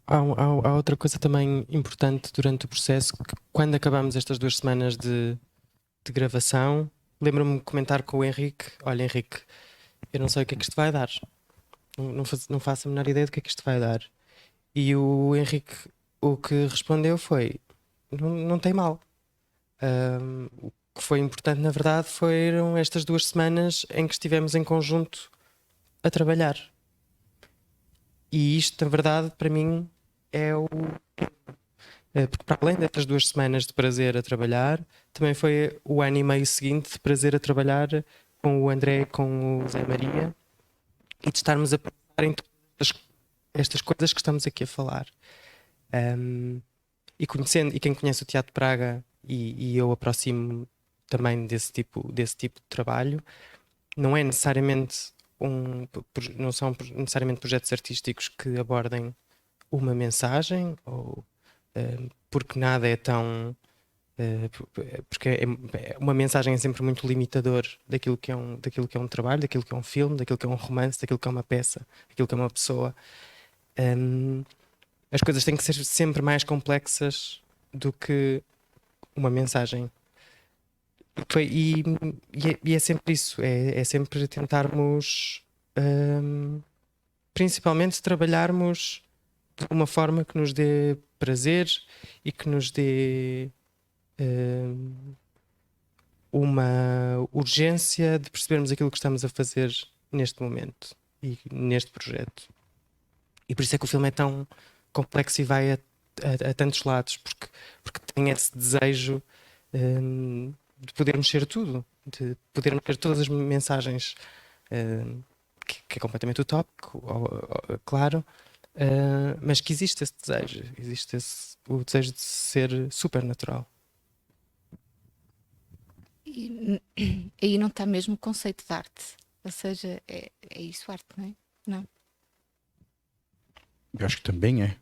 Há outra coisa também importante durante o processo, que quando acabamos estas 2 semanas de gravação, lembro-me de comentar com o Henrique: olha, Henrique, eu não sei o que é que isto vai dar. Não faço a menor ideia do que é que isto vai dar. E o Henrique, o que respondeu foi: não tem mal. O que foi importante, na verdade, foram estas 2 semanas em que estivemos em conjunto a trabalhar. E isto, na verdade, para mim é porque para além destas 2 semanas de prazer a trabalhar, também foi o ano e meio seguinte de prazer a trabalhar com o André e com o Zé Maria, e de estarmos a pensar em todas estas coisas que estamos aqui a falar. E quem conhece o Teatro Praga, e eu aproximo também desse tipo de trabalho, não é necessariamente não são necessariamente projetos artísticos que abordem uma mensagem, ou porque nada é tão porque uma mensagem é sempre muito limitador daquilo que é um trabalho, daquilo que é um filme, daquilo que é um romance, daquilo que é uma peça, daquilo que é uma pessoa. As coisas têm que ser sempre mais complexas do que uma mensagem. E é sempre isso, é sempre tentarmos principalmente trabalharmos de uma forma que nos dê prazer e que nos dê uma urgência de percebermos aquilo que estamos a fazer neste momento e neste projeto. E por isso é que o filme é tão complexo e vai a tantos lados, porque tem esse desejo de podermos ser tudo, de podermos ter todas as mensagens, que é completamente utópico, claro, mas que existe esse desejo, o desejo de ser supernatural. E aí não está mesmo o conceito de arte. Ou seja, é isso arte, não é? Não. Eu acho que também é.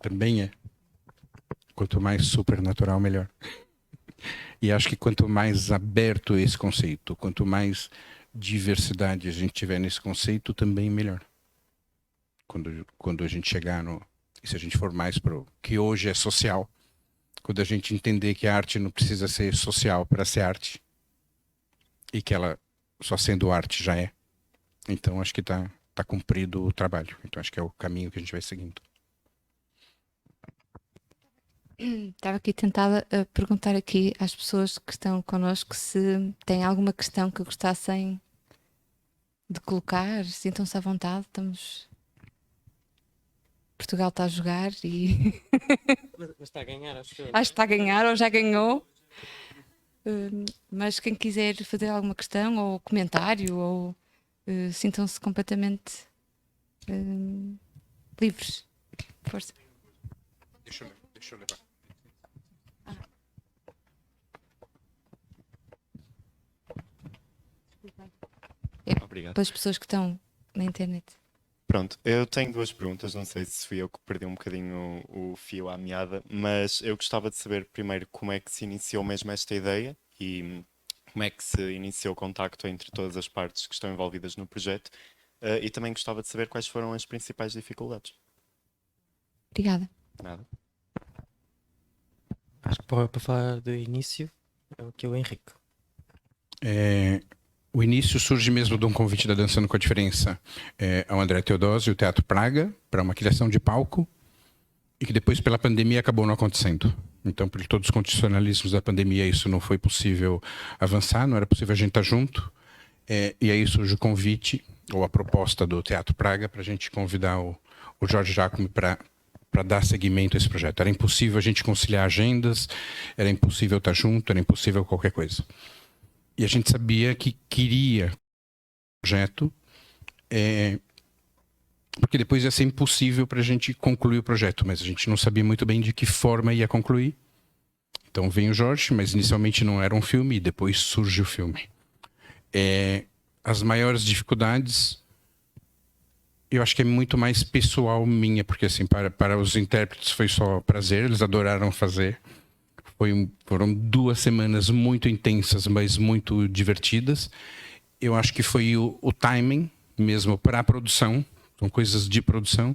Também é. Quanto mais supernatural, melhor. E acho que quanto mais aberto esse conceito, quanto mais diversidade a gente tiver nesse conceito, também melhor. Quando a gente chegar e se a gente for mais para o que hoje é social, quando a gente entender que a arte não precisa ser social para ser arte, e que ela só sendo arte já é, então acho que tá cumprido o trabalho. Então acho que é o caminho que a gente vai seguindo. Estava aqui tentada a perguntar aqui às pessoas que estão connosco se têm alguma questão que gostassem de colocar. Sintam-se à vontade. Portugal está a jogar e Mas está a ganhar, acho que acho que está a ganhar ou já ganhou. Mas quem quiser fazer alguma questão ou comentário, ou sintam-se completamente livres. Força. Deixa eu levar. Obrigado. Para as pessoas que estão na internet. Pronto, eu tenho 2 perguntas, não sei se fui eu que perdi um bocadinho o fio à meada, mas eu gostava de saber primeiro como é que se iniciou mesmo esta ideia e como é que se iniciou o contacto entre todas as partes que estão envolvidas no projeto, e também gostava de saber quais foram as principais dificuldades. Obrigada. Nada. Acho que para falar do início é o que é o Henrique. O início surge mesmo de um convite da Dançando com a Diferença ao André Teodósio, o Teatro Praga, para uma criação de palco, e que depois, pela pandemia, acabou não acontecendo. Então, por todos os condicionalismos da pandemia, isso não foi possível avançar, não era possível a gente estar junto. E aí surge o convite, ou a proposta do Teatro Praga, para a gente convidar o Jorge Jacome para dar seguimento a esse projeto. Era impossível a gente conciliar agendas, era impossível estar junto, era impossível qualquer coisa. E a gente sabia que queria o projeto porque depois ia ser impossível para a gente concluir o projeto, mas a gente não sabia muito bem de que forma ia concluir. Então vem o Jorge, mas inicialmente não era um filme, e depois surge o filme. As maiores dificuldades, eu acho que é muito mais pessoal minha, porque assim, para os intérpretes foi só prazer, eles adoraram fazer. Foram 2 semanas muito intensas, mas muito divertidas. Eu acho que foi o timing mesmo para a produção, são coisas de produção.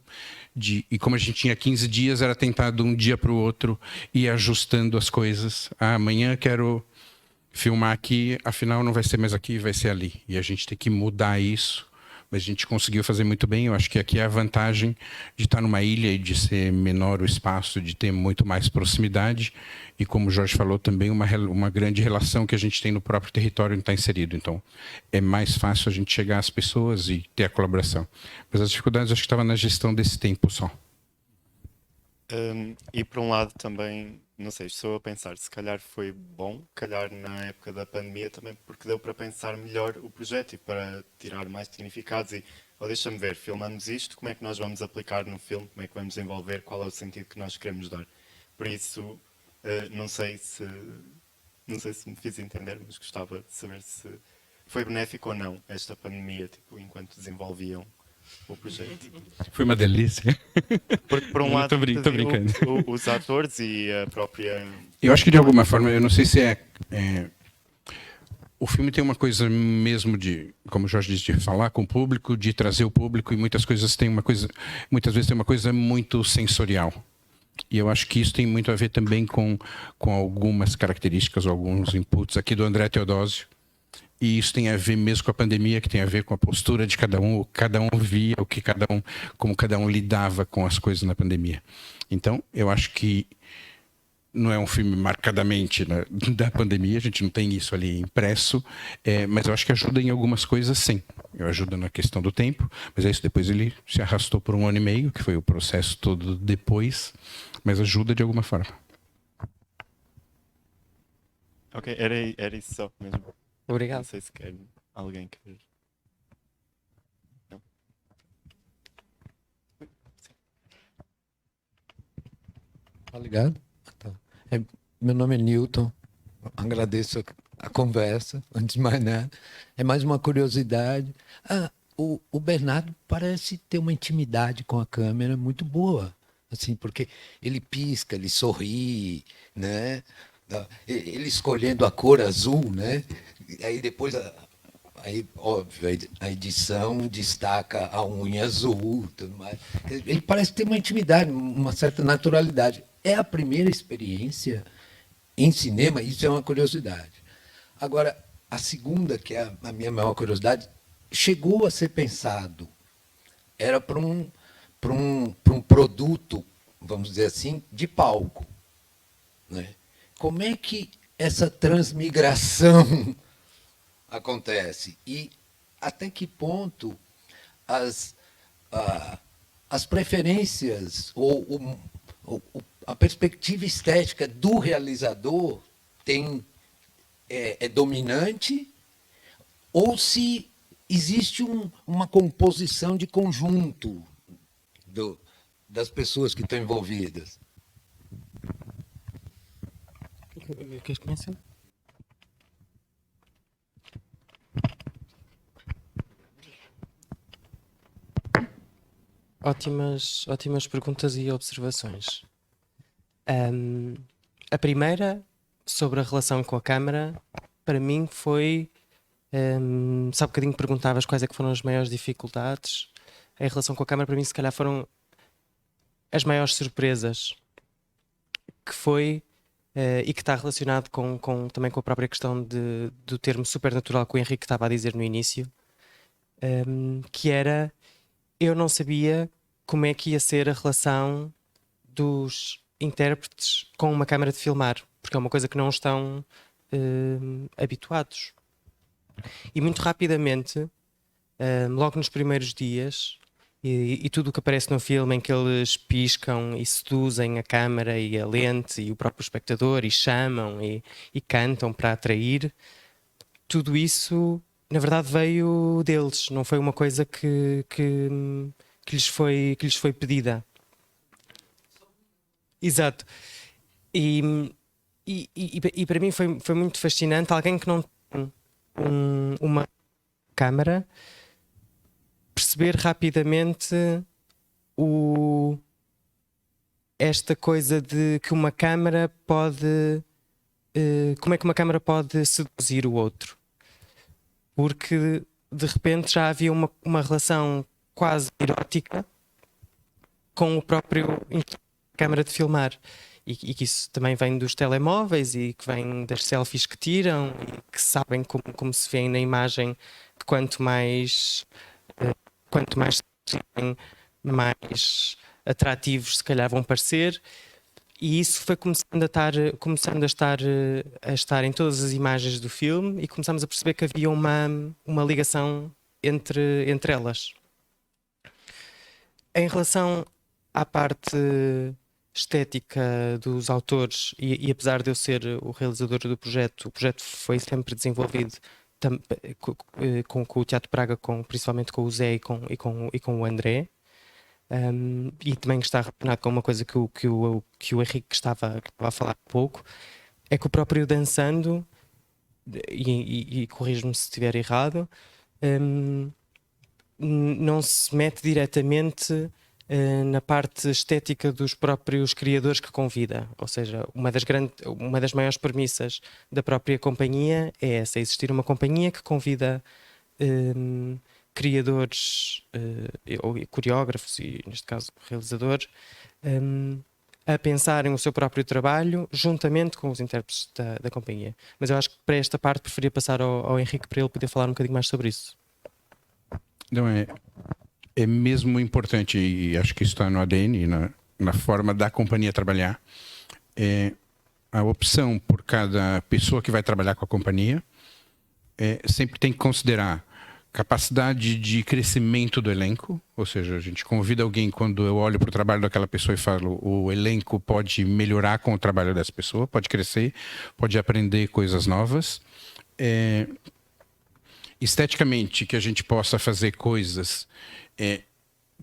E como a gente tinha 15 dias, era tentar de um dia para o outro ir ajustando as coisas. Amanhã quero filmar aqui, afinal não vai ser mais aqui, vai ser ali. E a gente tem que mudar isso, mas a gente conseguiu fazer muito bem. Eu acho que aqui é a vantagem de estar numa ilha e de ser menor o espaço, de ter muito mais proximidade. E como o Jorge falou, também uma grande relação que a gente tem no próprio território onde está inserido. Então, é mais fácil a gente chegar às pessoas e ter a colaboração. Mas as dificuldades, acho que estavam na gestão desse tempo só. E por um lado também, não sei, estou a pensar, se calhar foi bom, calhar na época da pandemia também, porque deu para pensar melhor o projeto e para tirar mais significados e, deixa-me ver, filmamos isto, como é que nós vamos aplicar no filme, como é que vamos desenvolver, qual é o sentido que nós queremos dar. Por isso, não sei se me fiz entender, mas gostava de saber se foi benéfico ou não esta pandemia, tipo, enquanto desenvolviam o projeto. Foi uma delícia. Porque por um lado, Tô brincando. os atores e a própria... Eu acho que de alguma forma, eu não sei se o filme tem uma coisa mesmo de, como o Jorge disse, de falar com o público, de trazer o público, e muitas vezes tem uma coisa muito sensorial. E eu acho que isso tem muito a ver também com algumas características, alguns inputs aqui do André Teodósio. E isso tem a ver mesmo com a pandemia, que tem a ver com a postura de cada um, o que cada um via, como cada um lidava com as coisas na pandemia. Então, eu acho que não é um filme marcadamente, né, da pandemia, a gente não tem isso ali impresso, mas eu acho que ajuda em algumas coisas, sim. Eu ajudo na questão do tempo, mas é isso, depois ele se arrastou por 1 ano e meio, que foi o processo todo depois, mas ajuda de alguma forma. Ok, era isso só mesmo. Não Obrigado. sei se quer alguém quer... Não? Tá ligado? Tá. Meu nome é Newton. Agradeço a conversa, antes de mais nada. É mais uma curiosidade. O Bernardo parece ter uma intimidade com a câmera muito boa, assim, porque ele pisca, ele sorri, né? Ele escolhendo a cor azul, né? Aí depois, aí, óbvio, a edição destaca a unha azul, tudo mais. Ele parece ter uma intimidade, uma certa naturalidade. É a primeira experiência em cinema, isso é uma curiosidade. Agora, a segunda, que é a minha maior curiosidade, chegou a ser pensado. Era para um produto, vamos dizer assim, de palco, né? Como é que essa transmigração acontece? E até que ponto as preferências ou a perspectiva estética do realizador é dominante, ou se existe uma composição de conjunto das pessoas que estão envolvidas? Queres começar? Ótimas perguntas e observações. A primeira, sobre a relação com a câmara, para mim foi... só há bocadinho perguntavas quais é que foram as maiores dificuldades. Em relação com a câmara, para mim, se calhar foram as maiores surpresas, que foi... e que está relacionado também com a própria questão do termo supernatural que o Henrique estava a dizer no início, que era, eu não sabia como é que ia ser a relação dos intérpretes com uma câmara de filmar, porque é uma coisa que não estão habituados. E muito rapidamente, logo nos primeiros dias, e tudo o que aparece no filme em que eles piscam e seduzem a câmara e a lente e o próprio espectador e chamam e cantam para atrair, tudo isso na verdade veio deles, não foi uma coisa que que lhes foi pedida. Exato. E para mim foi muito fascinante alguém que não tem uma câmara perceber rapidamente esta coisa de que uma câmara pode como é que uma câmara pode seduzir o outro, porque de repente já havia uma relação quase erótica com o próprio câmara de filmar. E que isso também vem dos telemóveis e que vem das selfies que tiram e que sabem como se vê na imagem, que quanto mais mais atrativos se calhar vão parecer. E isso foi começando a estar em todas as imagens do filme, e começamos a perceber que havia uma ligação entre elas. Em relação à parte estética dos autores, e apesar de eu ser o realizador do projeto, o projeto foi sempre desenvolvido com o Teatro Praga, principalmente com o Zé e com o André. E também está relacionado com uma coisa que o Henrique estava a falar há pouco, é que o próprio Dançando, e corrijo-me se estiver errado, não se mete diretamente na parte estética dos próprios criadores que convida. Ou seja, uma das maiores premissas da própria companhia é essa: existir uma companhia que convida criadores ou coreógrafos, e neste caso realizadores, a pensarem o seu próprio trabalho juntamente com os intérpretes da companhia. Mas eu acho que para esta parte preferia passar ao Henrique para ele poder falar um bocadinho mais sobre isso. Não, é mesmo importante, e acho que isso está no ADN, na forma da companhia trabalhar. A opção por cada pessoa que vai trabalhar com a companhia sempre tem que considerar capacidade de crescimento do elenco, ou seja, a gente convida alguém, quando eu olho para o trabalho daquela pessoa e falo, o elenco pode melhorar com o trabalho dessa pessoa, pode crescer, pode aprender coisas novas. Esteticamente, que a gente possa fazer coisas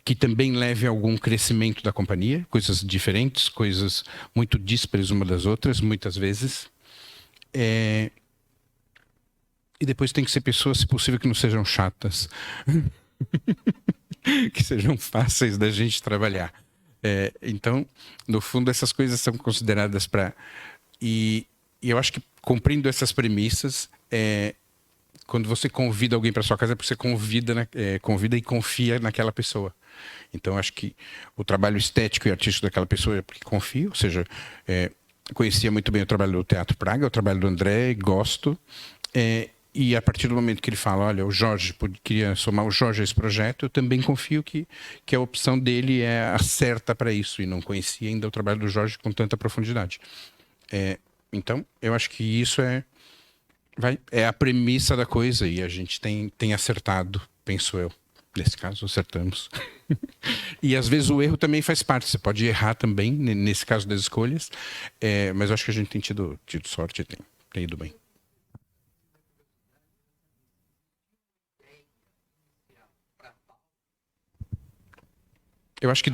que também levem a algum crescimento da companhia, coisas diferentes, coisas muito díspares uma das outras, muitas vezes. E depois tem que ser pessoas, se possível, que não sejam chatas. Que sejam fáceis da gente trabalhar. Então, no fundo, essas coisas são consideradas para... E eu acho que, cumprindo essas premissas, quando você convida alguém para sua casa, é porque você convida e confia naquela pessoa. Então, acho que o trabalho estético e artístico daquela pessoa é porque confio. Ou seja, conhecia muito bem o trabalho do Teatro Praga, o trabalho do André, gosto. E a partir do momento que ele fala, olha, o Jorge, queria somar o Jorge a esse projeto, eu também confio que a opção dele é a certa para isso, e não conhecia ainda o trabalho do Jorge com tanta profundidade. Então, eu acho que isso é a premissa da coisa, e a gente tem acertado, penso eu. Nesse caso, acertamos. E às vezes o erro também faz parte, você pode errar também, nesse caso das escolhas, mas eu acho que a gente tem tido sorte, tem ido bem. Eu acho que...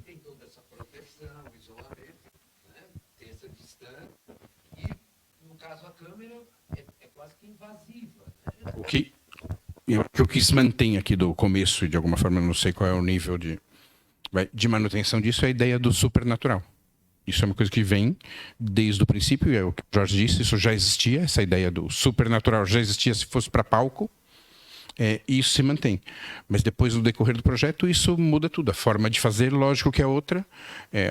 Tem toda essa proteção, isolamento, né? Tem essa distância. E, no caso, a câmera é quase que invasiva. Né? O que se mantém aqui do começo, e de alguma forma, eu não sei qual é o nível de manutenção disso, é a ideia do supernatural. Isso é uma coisa que vem desde o princípio, é o que o Jorge disse, isso já existia, essa ideia do supernatural já existia se fosse para palco, e isso se mantém. Mas depois, no decorrer do projeto, isso muda tudo. A forma de fazer, lógico que é outra,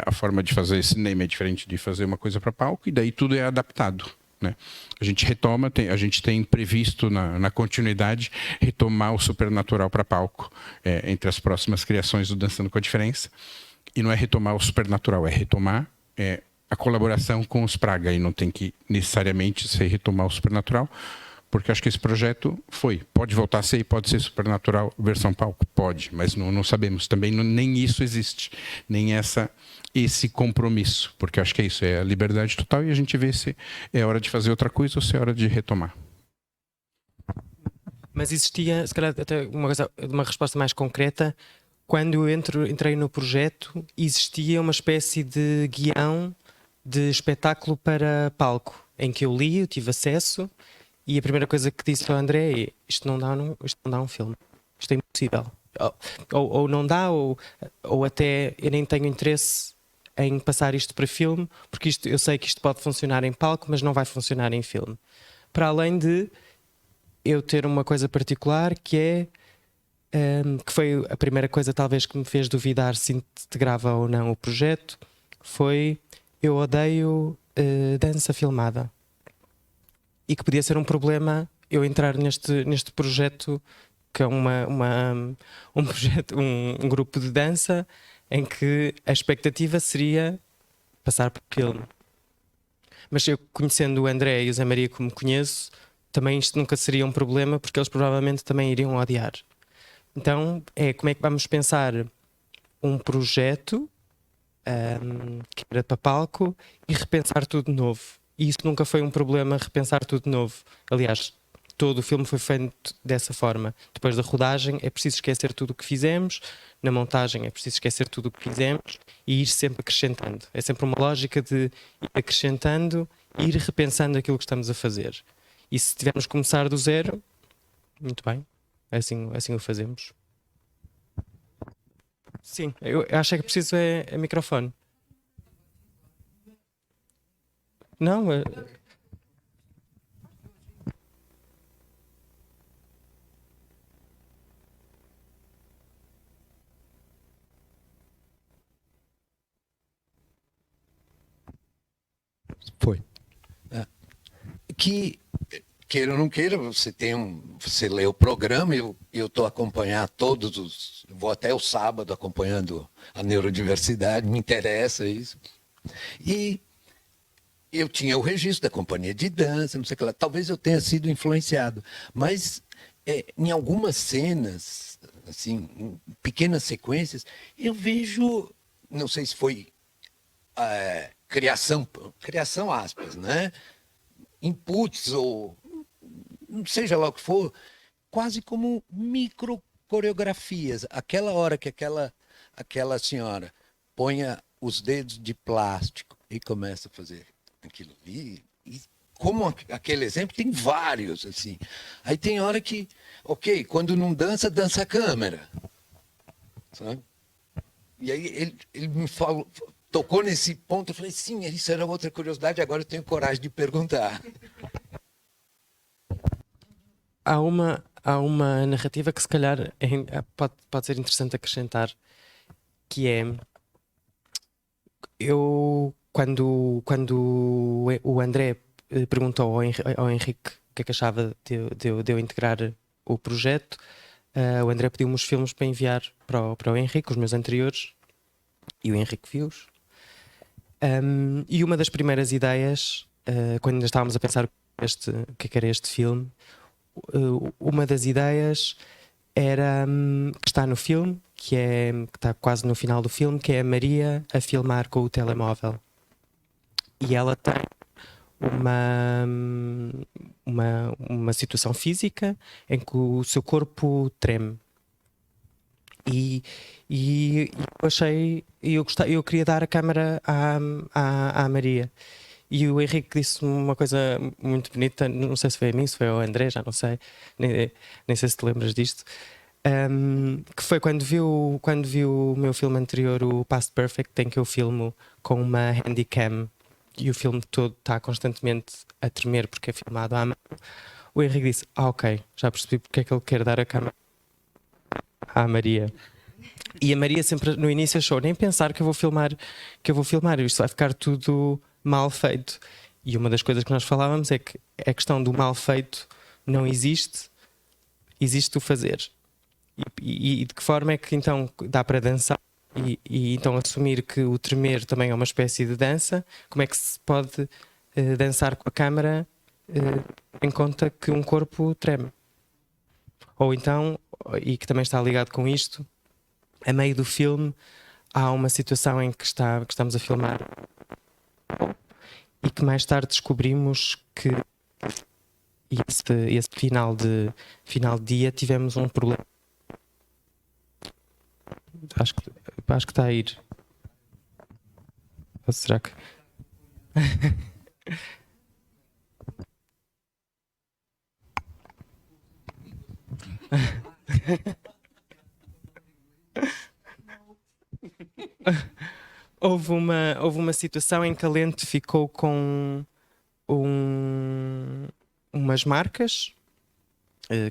a forma de fazer cinema é diferente de fazer uma coisa para palco, e daí tudo é adaptado. Né? A gente retoma, a gente tem previsto na continuidade retomar o supernatural para palco, entre as próximas criações do Dançando com a Diferença. E não é retomar o supernatural, é retomar a colaboração com os Praga, e não tem que necessariamente ser retomar o supernatural, porque acho que esse projeto pode voltar a ser e pode ser Supernatural versão palco, pode, mas não sabemos. Também nem isso existe, nem esse compromisso, porque acho que é isso, é a liberdade total e a gente vê se é hora de fazer outra coisa ou se é hora de retomar. Mas existia, se calhar, até uma resposta mais concreta. Quando eu entrei no projeto, existia uma espécie de guião de espetáculo para palco, em que eu li, eu tive acesso, e a primeira coisa que disse ao André é: isto não dá um filme, isto é impossível. Ou não dá, ou até eu nem tenho interesse em passar isto para filme, porque eu sei que isto pode funcionar em palco, mas não vai funcionar em filme. Para além de eu ter uma coisa particular que é que foi a primeira coisa talvez que me fez duvidar se integrava ou não o projeto, foi: eu odeio dança filmada, e que podia ser um problema eu entrar neste projeto, que é um grupo de dança em que a expectativa seria passar por filme. Mas eu, conhecendo o André e o Zé Maria como conheço, também isto nunca seria um problema, porque eles provavelmente também iriam odiar. Então, como é que vamos pensar um projeto que era para palco e repensar tudo de novo? E isso nunca foi um problema, repensar tudo de novo. Aliás, todo o filme foi feito dessa forma. Depois da rodagem é preciso esquecer tudo o que fizemos, na montagem é preciso esquecer tudo o que fizemos e ir sempre acrescentando. É sempre uma lógica de ir acrescentando e ir repensando aquilo que estamos a fazer. E se tivermos que começar do zero, muito bem, assim o fazemos. Sim, eu acho que preciso é microfone. Não, Foi. Que, queira ou não queira, você lê o programa, eu estou acompanhando vou até o sábado acompanhando a neurodiversidade, me interessa isso. E eu tinha o registro da companhia de dança, não sei o que lá, talvez eu tenha sido influenciado, mas em algumas cenas, assim, em pequenas sequências, eu vejo, não sei se foi criação aspas, né? Inputs ou seja lá o que for, quase como micro coreografias. Aquela hora que aquela senhora ponha os dedos de plástico e começa a fazer aquilo ali, e como aquele exemplo, tem vários, assim. Aí tem hora que, ok, quando não dança, dança a câmera. Sabe? E aí ele me falou, tocou nesse ponto, eu falei, sim, isso era outra curiosidade, agora eu tenho coragem de perguntar. há uma narrativa que se calhar pode ser interessante acrescentar, que é: quando o André perguntou ao Henrique o que é que achava de eu integrar o projeto, o André pediu-me os filmes para enviar para o Henrique, os meus anteriores, e o Henrique viu-os. E uma das primeiras ideias, quando ainda estávamos a pensar o que era este filme, uma das ideias era que está no filme, que está quase no final do filme, que é a Maria a filmar com o telemóvel. E ela tem uma situação física em que o seu corpo treme. E eu achei, eu queria dar a câmera à Maria. E o Henrique disse uma coisa muito bonita, não sei se foi a mim, se foi ao André, já não sei, nem sei se te lembras disto, que foi quando viu o meu filme anterior, o Past Perfect, em que eu filmo com uma handycam e o filme todo está constantemente a tremer porque é filmado à mão. O Henrique disse: ok, já percebi porque é que ele quer dar a câmera à Maria. E a Maria sempre no início achou: nem pensar que eu vou filmar, isto vai ficar tudo mal feito. E uma das coisas que nós falávamos é que a questão do mal feito não existe o fazer. E de que forma é que então dá para dançar e então assumir que o tremer também é uma espécie de dança? Como é que se pode dançar com a câmara em conta que um corpo treme. Ou então, e que também está ligado com isto, a meio do filme há uma situação em que estamos a filmar e que mais tarde descobrimos que esse final de dia tivemos um problema. Acho que está a ir. Ou será que... Houve uma situação em que a lente ficou com umas marcas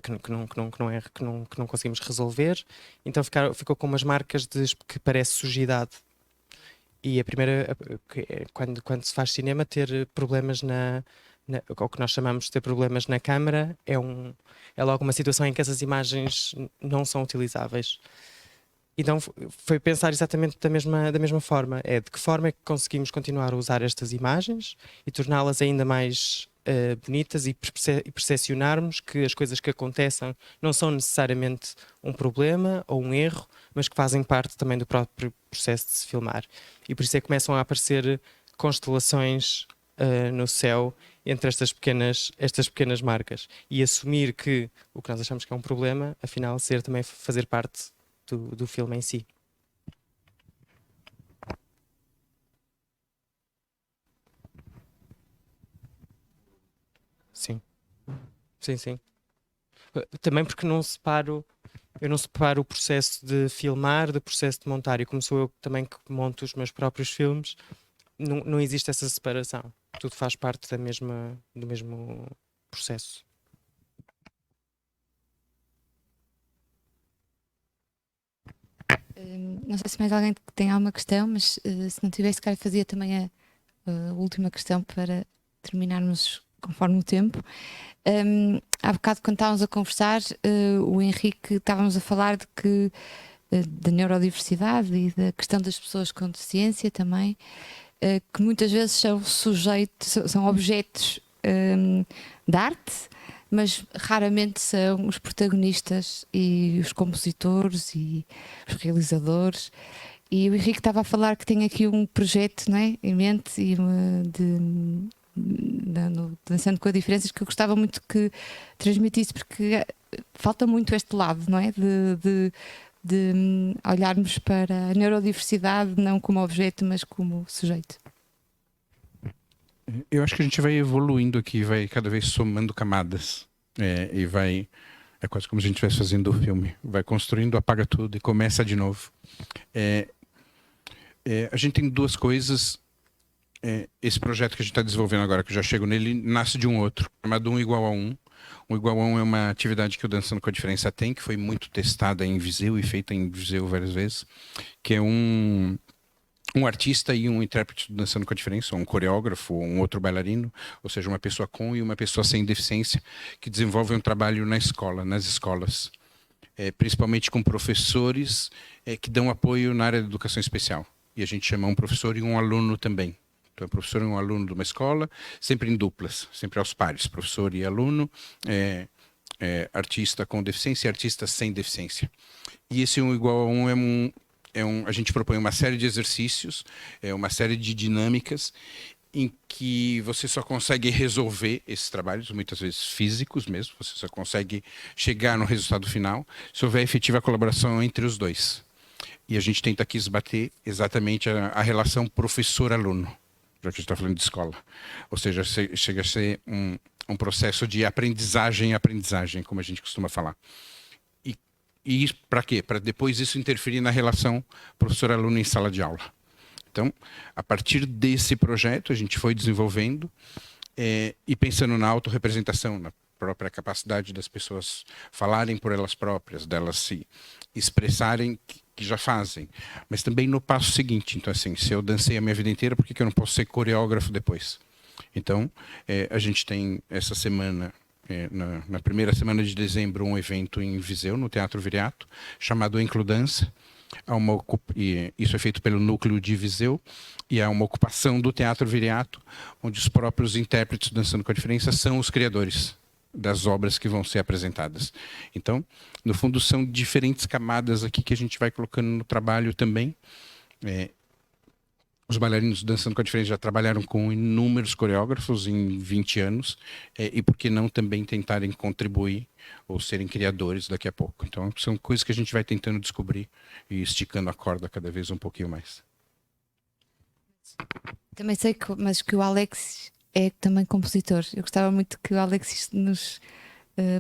que não conseguimos resolver, então ficou com umas marcas que parece sujidade. E a primeira, quando se faz cinema, ter problemas o que nós chamamos de ter problemas na câmara é logo uma situação em que essas imagens não são utilizáveis. Então foi pensar exatamente da mesma forma. De que forma é que conseguimos continuar a usar estas imagens e torná-las ainda mais bonitas e percepcionarmos que as coisas que acontecem não são necessariamente um problema ou um erro, mas que fazem parte também do próprio processo de se filmar. E por isso é que começam a aparecer constelações no céu entre estas pequenas marcas. E assumir que o que nós achamos que é um problema, afinal, também fazer parte do filme em si. Sim. Sim. Também porque eu não separo o processo de filmar do processo de montar. E como sou eu também que monto os meus próprios filmes, não existe essa separação. Tudo faz parte do mesmo processo. Não sei se mais alguém tem alguma questão, mas se não tivesse, cara, fazia também a última questão para terminarmos conforme o tempo. Há bocado, quando estávamos a conversar, o Henrique, estávamos a falar da neurodiversidade e da questão das pessoas com deficiência também, que muitas vezes são objetos de arte, mas raramente são os protagonistas e os compositores e os realizadores. E o Henrique estava a falar que tem aqui um projeto, não é, em mente e Dançando com a Diferenças, que eu gostava muito que transmitisse, porque falta muito este lado, não é? De olharmos para a neurodiversidade não como objeto, mas como sujeito. Eu acho que a gente vai evoluindo aqui, vai cada vez somando camadas. E vai... É quase como se a gente estivesse fazendo o filme. Vai construindo, apaga tudo e começa de novo. A gente tem duas coisas. Esse projeto que a gente está desenvolvendo agora, que eu já chego nele, nasce de um outro, chamado 1 igual a 1. 1 igual a 1 é uma atividade que o Dançando com a Diferença tem, que foi muito testada em Viseu e feita em Viseu várias vezes, que é um artista e um intérprete do Dançando com a Diferença, um coreógrafo, um outro bailarino, ou seja, uma pessoa com e uma pessoa sem deficiência, que desenvolvem um trabalho nas escolas, principalmente com professores que dão apoio na área da educação especial. E a gente chama um professor e um aluno também. Então, o professor e um aluno de uma escola, sempre em duplas, sempre aos pares, professor e aluno, artista com deficiência e artista sem deficiência. E esse 1 igual a 1 a gente propõe uma série de exercícios, uma série de dinâmicas em que você só consegue resolver esses trabalhos, muitas vezes físicos mesmo, você só consegue chegar no resultado final se houver efetiva colaboração entre os dois. E a gente tenta aqui esbater exatamente a relação professor-aluno, já que a gente está falando de escola. Ou seja, chega a ser um processo de aprendizagem, como a gente costuma falar. E para quê? Para depois isso interferir na relação professor-aluno em sala de aula. Então, a partir desse projeto, a gente foi desenvolvendo e pensando na autorrepresentação, na própria capacidade das pessoas falarem por elas próprias, delas se expressarem, que já fazem. Mas também no passo seguinte. Então, assim, se eu dancei a minha vida inteira, por que eu não posso ser coreógrafo depois? Então, a gente tem essa semana... na primeira semana de dezembro, um evento em Viseu, no Teatro Viriato, chamado Includança, e isso é feito pelo núcleo de Viseu, e há uma ocupação do Teatro Viriato, onde os próprios intérpretes Dançando com a Diferença são os criadores das obras que vão ser apresentadas. Então, no fundo, são diferentes camadas aqui que a gente vai colocando no trabalho também. Os bailarinos Dançando com a Diferença já trabalharam com inúmeros coreógrafos em 20 anos, e por que não também tentarem contribuir ou serem criadores daqui a pouco. Então, são coisas que a gente vai tentando descobrir e esticando a corda cada vez um pouquinho mais. Também sei mas que o Alex é também compositor. Eu gostava muito que o Alex nos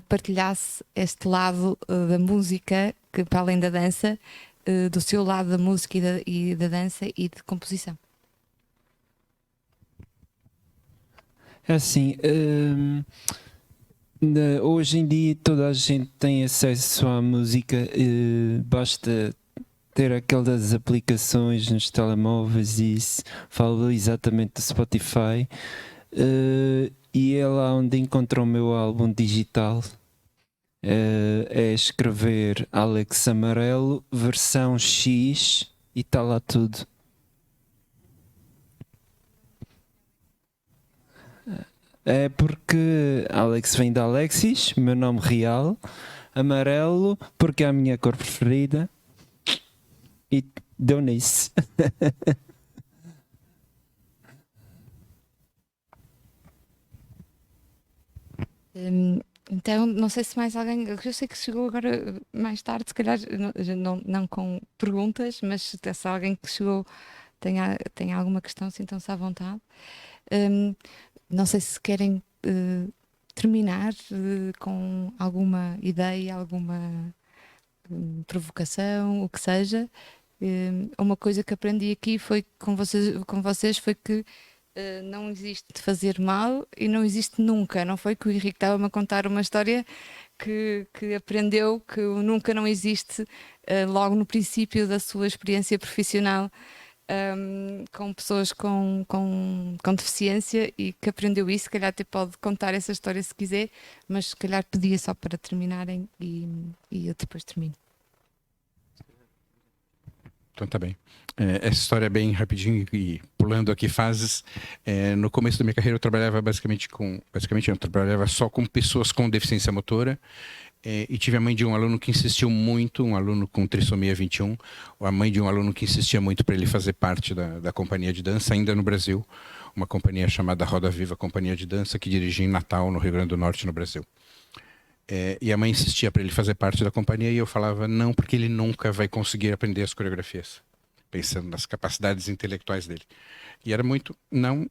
partilhasse este lado da música, que para além da dança, do seu lado da música e da dança e de composição. É assim, hoje em dia toda a gente tem acesso à música, basta ter aquelas aplicações nos telemóveis, e isso, falo exatamente do Spotify, e é lá onde encontro o meu álbum digital. É escrever Alex Amarelo versão X e está lá tudo. É porque Alex vem de Alexis, meu nome real. Amarelo porque é a minha cor preferida. E deu nisso. Então, não sei se mais alguém. Eu sei que chegou agora mais tarde, se calhar não com perguntas, mas se alguém que chegou tem alguma questão, sintam-se à vontade. Não sei se querem terminar com alguma ideia, alguma provocação, o que seja. Uma coisa que aprendi aqui foi com vocês foi que não existe fazer mal e não existe nunca. Não foi que o Henrique estava-me a contar uma história que aprendeu que o nunca não existe logo no princípio da sua experiência profissional com pessoas com deficiência, e que aprendeu isso. Se calhar até pode contar essa história se quiser, mas se calhar pedia só para terminarem e eu depois termino. Então tá bem. Essa história é bem rapidinho e pulando aqui fases. No começo da minha carreira eu trabalhava basicamente eu trabalhava só com pessoas com deficiência motora, e tive a mãe de um aluno que insistiu muito, um aluno com trissomia 21, a mãe de um aluno que insistia muito para ele fazer parte da companhia de dança, ainda no Brasil, uma companhia chamada Roda Viva Companhia de Dança, que dirigia em Natal, no Rio Grande do Norte, no Brasil. E a mãe insistia para ele fazer parte da companhia, e eu falava não, porque ele nunca vai conseguir aprender as coreografias, pensando nas capacidades intelectuais dele. E era muito não.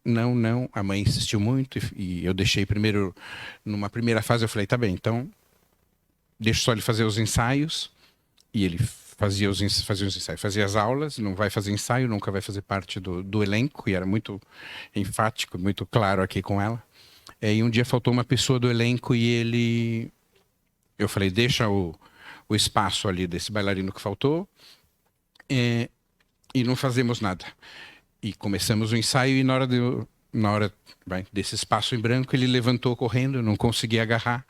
A mãe insistiu muito, e eu deixei primeiro, numa primeira fase eu falei, tá bem, então deixa só ele fazer os ensaios. E ele fazia os ensaios, fazia as aulas, não vai fazer ensaio, nunca vai fazer parte do elenco, e era muito enfático, muito claro aqui com ela. E um dia faltou uma pessoa do elenco, e eu falei, deixa o espaço ali desse bailarino que faltou, e não fazemos nada. E começamos o ensaio, e na hora desse espaço em branco, ele levantou correndo, não conseguia agarrar,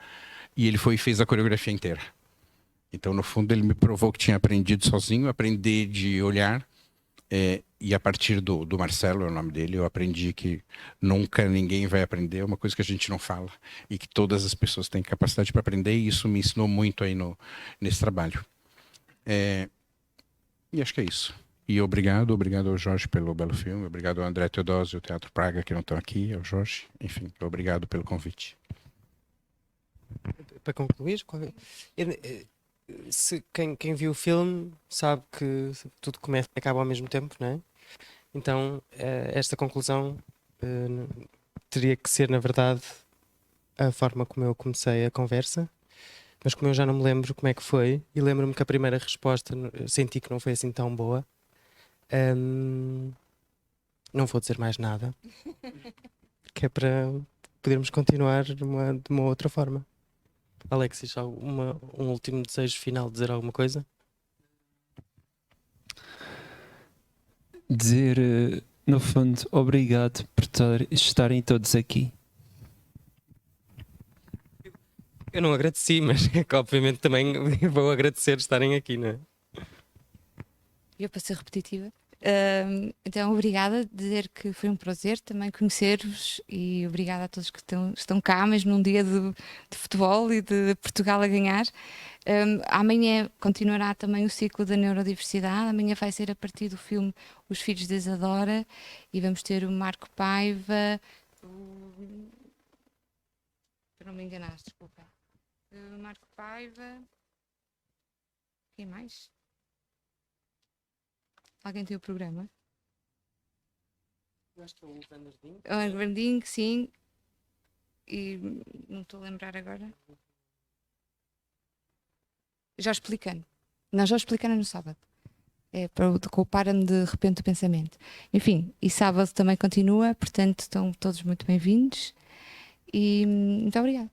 e ele foi e fez a coreografia inteira. Então, no fundo, ele me provou que tinha aprendido sozinho, aprender de olhar, e a partir do Marcelo, é o nome dele, eu aprendi que nunca ninguém vai aprender, é uma coisa que a gente não fala, e que todas as pessoas têm capacidade para aprender, e isso me ensinou muito aí nesse trabalho. E acho que é isso. E obrigado ao Jorge pelo belo filme, obrigado ao André Teodósio e ao Teatro Praga, que não estão aqui, ao Jorge, enfim, obrigado pelo convite. Para concluir, quem viu o filme sabe que tudo começa e acaba ao mesmo tempo, não é? Então, esta conclusão teria que ser, na verdade, a forma como eu comecei a conversa, mas como eu já não me lembro como é que foi, e lembro-me que a primeira resposta senti que não foi assim tão boa, não vou dizer mais nada, que é para podermos continuar de uma outra forma. Alexis, um último desejo final de dizer alguma coisa? Dizer, no fundo, obrigado por estarem todos aqui. Eu não agradeci, mas é que obviamente também vou agradecer estarem aqui, não é? e eu para ser repetitiva. Então, obrigada, dizer que foi um prazer também conhecer-vos e obrigada a todos que estão cá, mesmo num dia de futebol e de Portugal a ganhar. Amanhã continuará também o ciclo da neurodiversidade. Amanhã vai ser a partir do filme Os Filhos de Isadora e vamos ter o Marco Paiva, para não me enganar, desculpa. Marco Paiva. Quem mais? Alguém tem o programa? Eu acho que é o Vanderding. O Verdinho, sim. E não estou a lembrar agora. Já explicando. Não, já explicando no sábado. Com o Para-me de repente o pensamento. Enfim, e sábado também continua, portanto estão todos muito bem-vindos. E muito obrigada.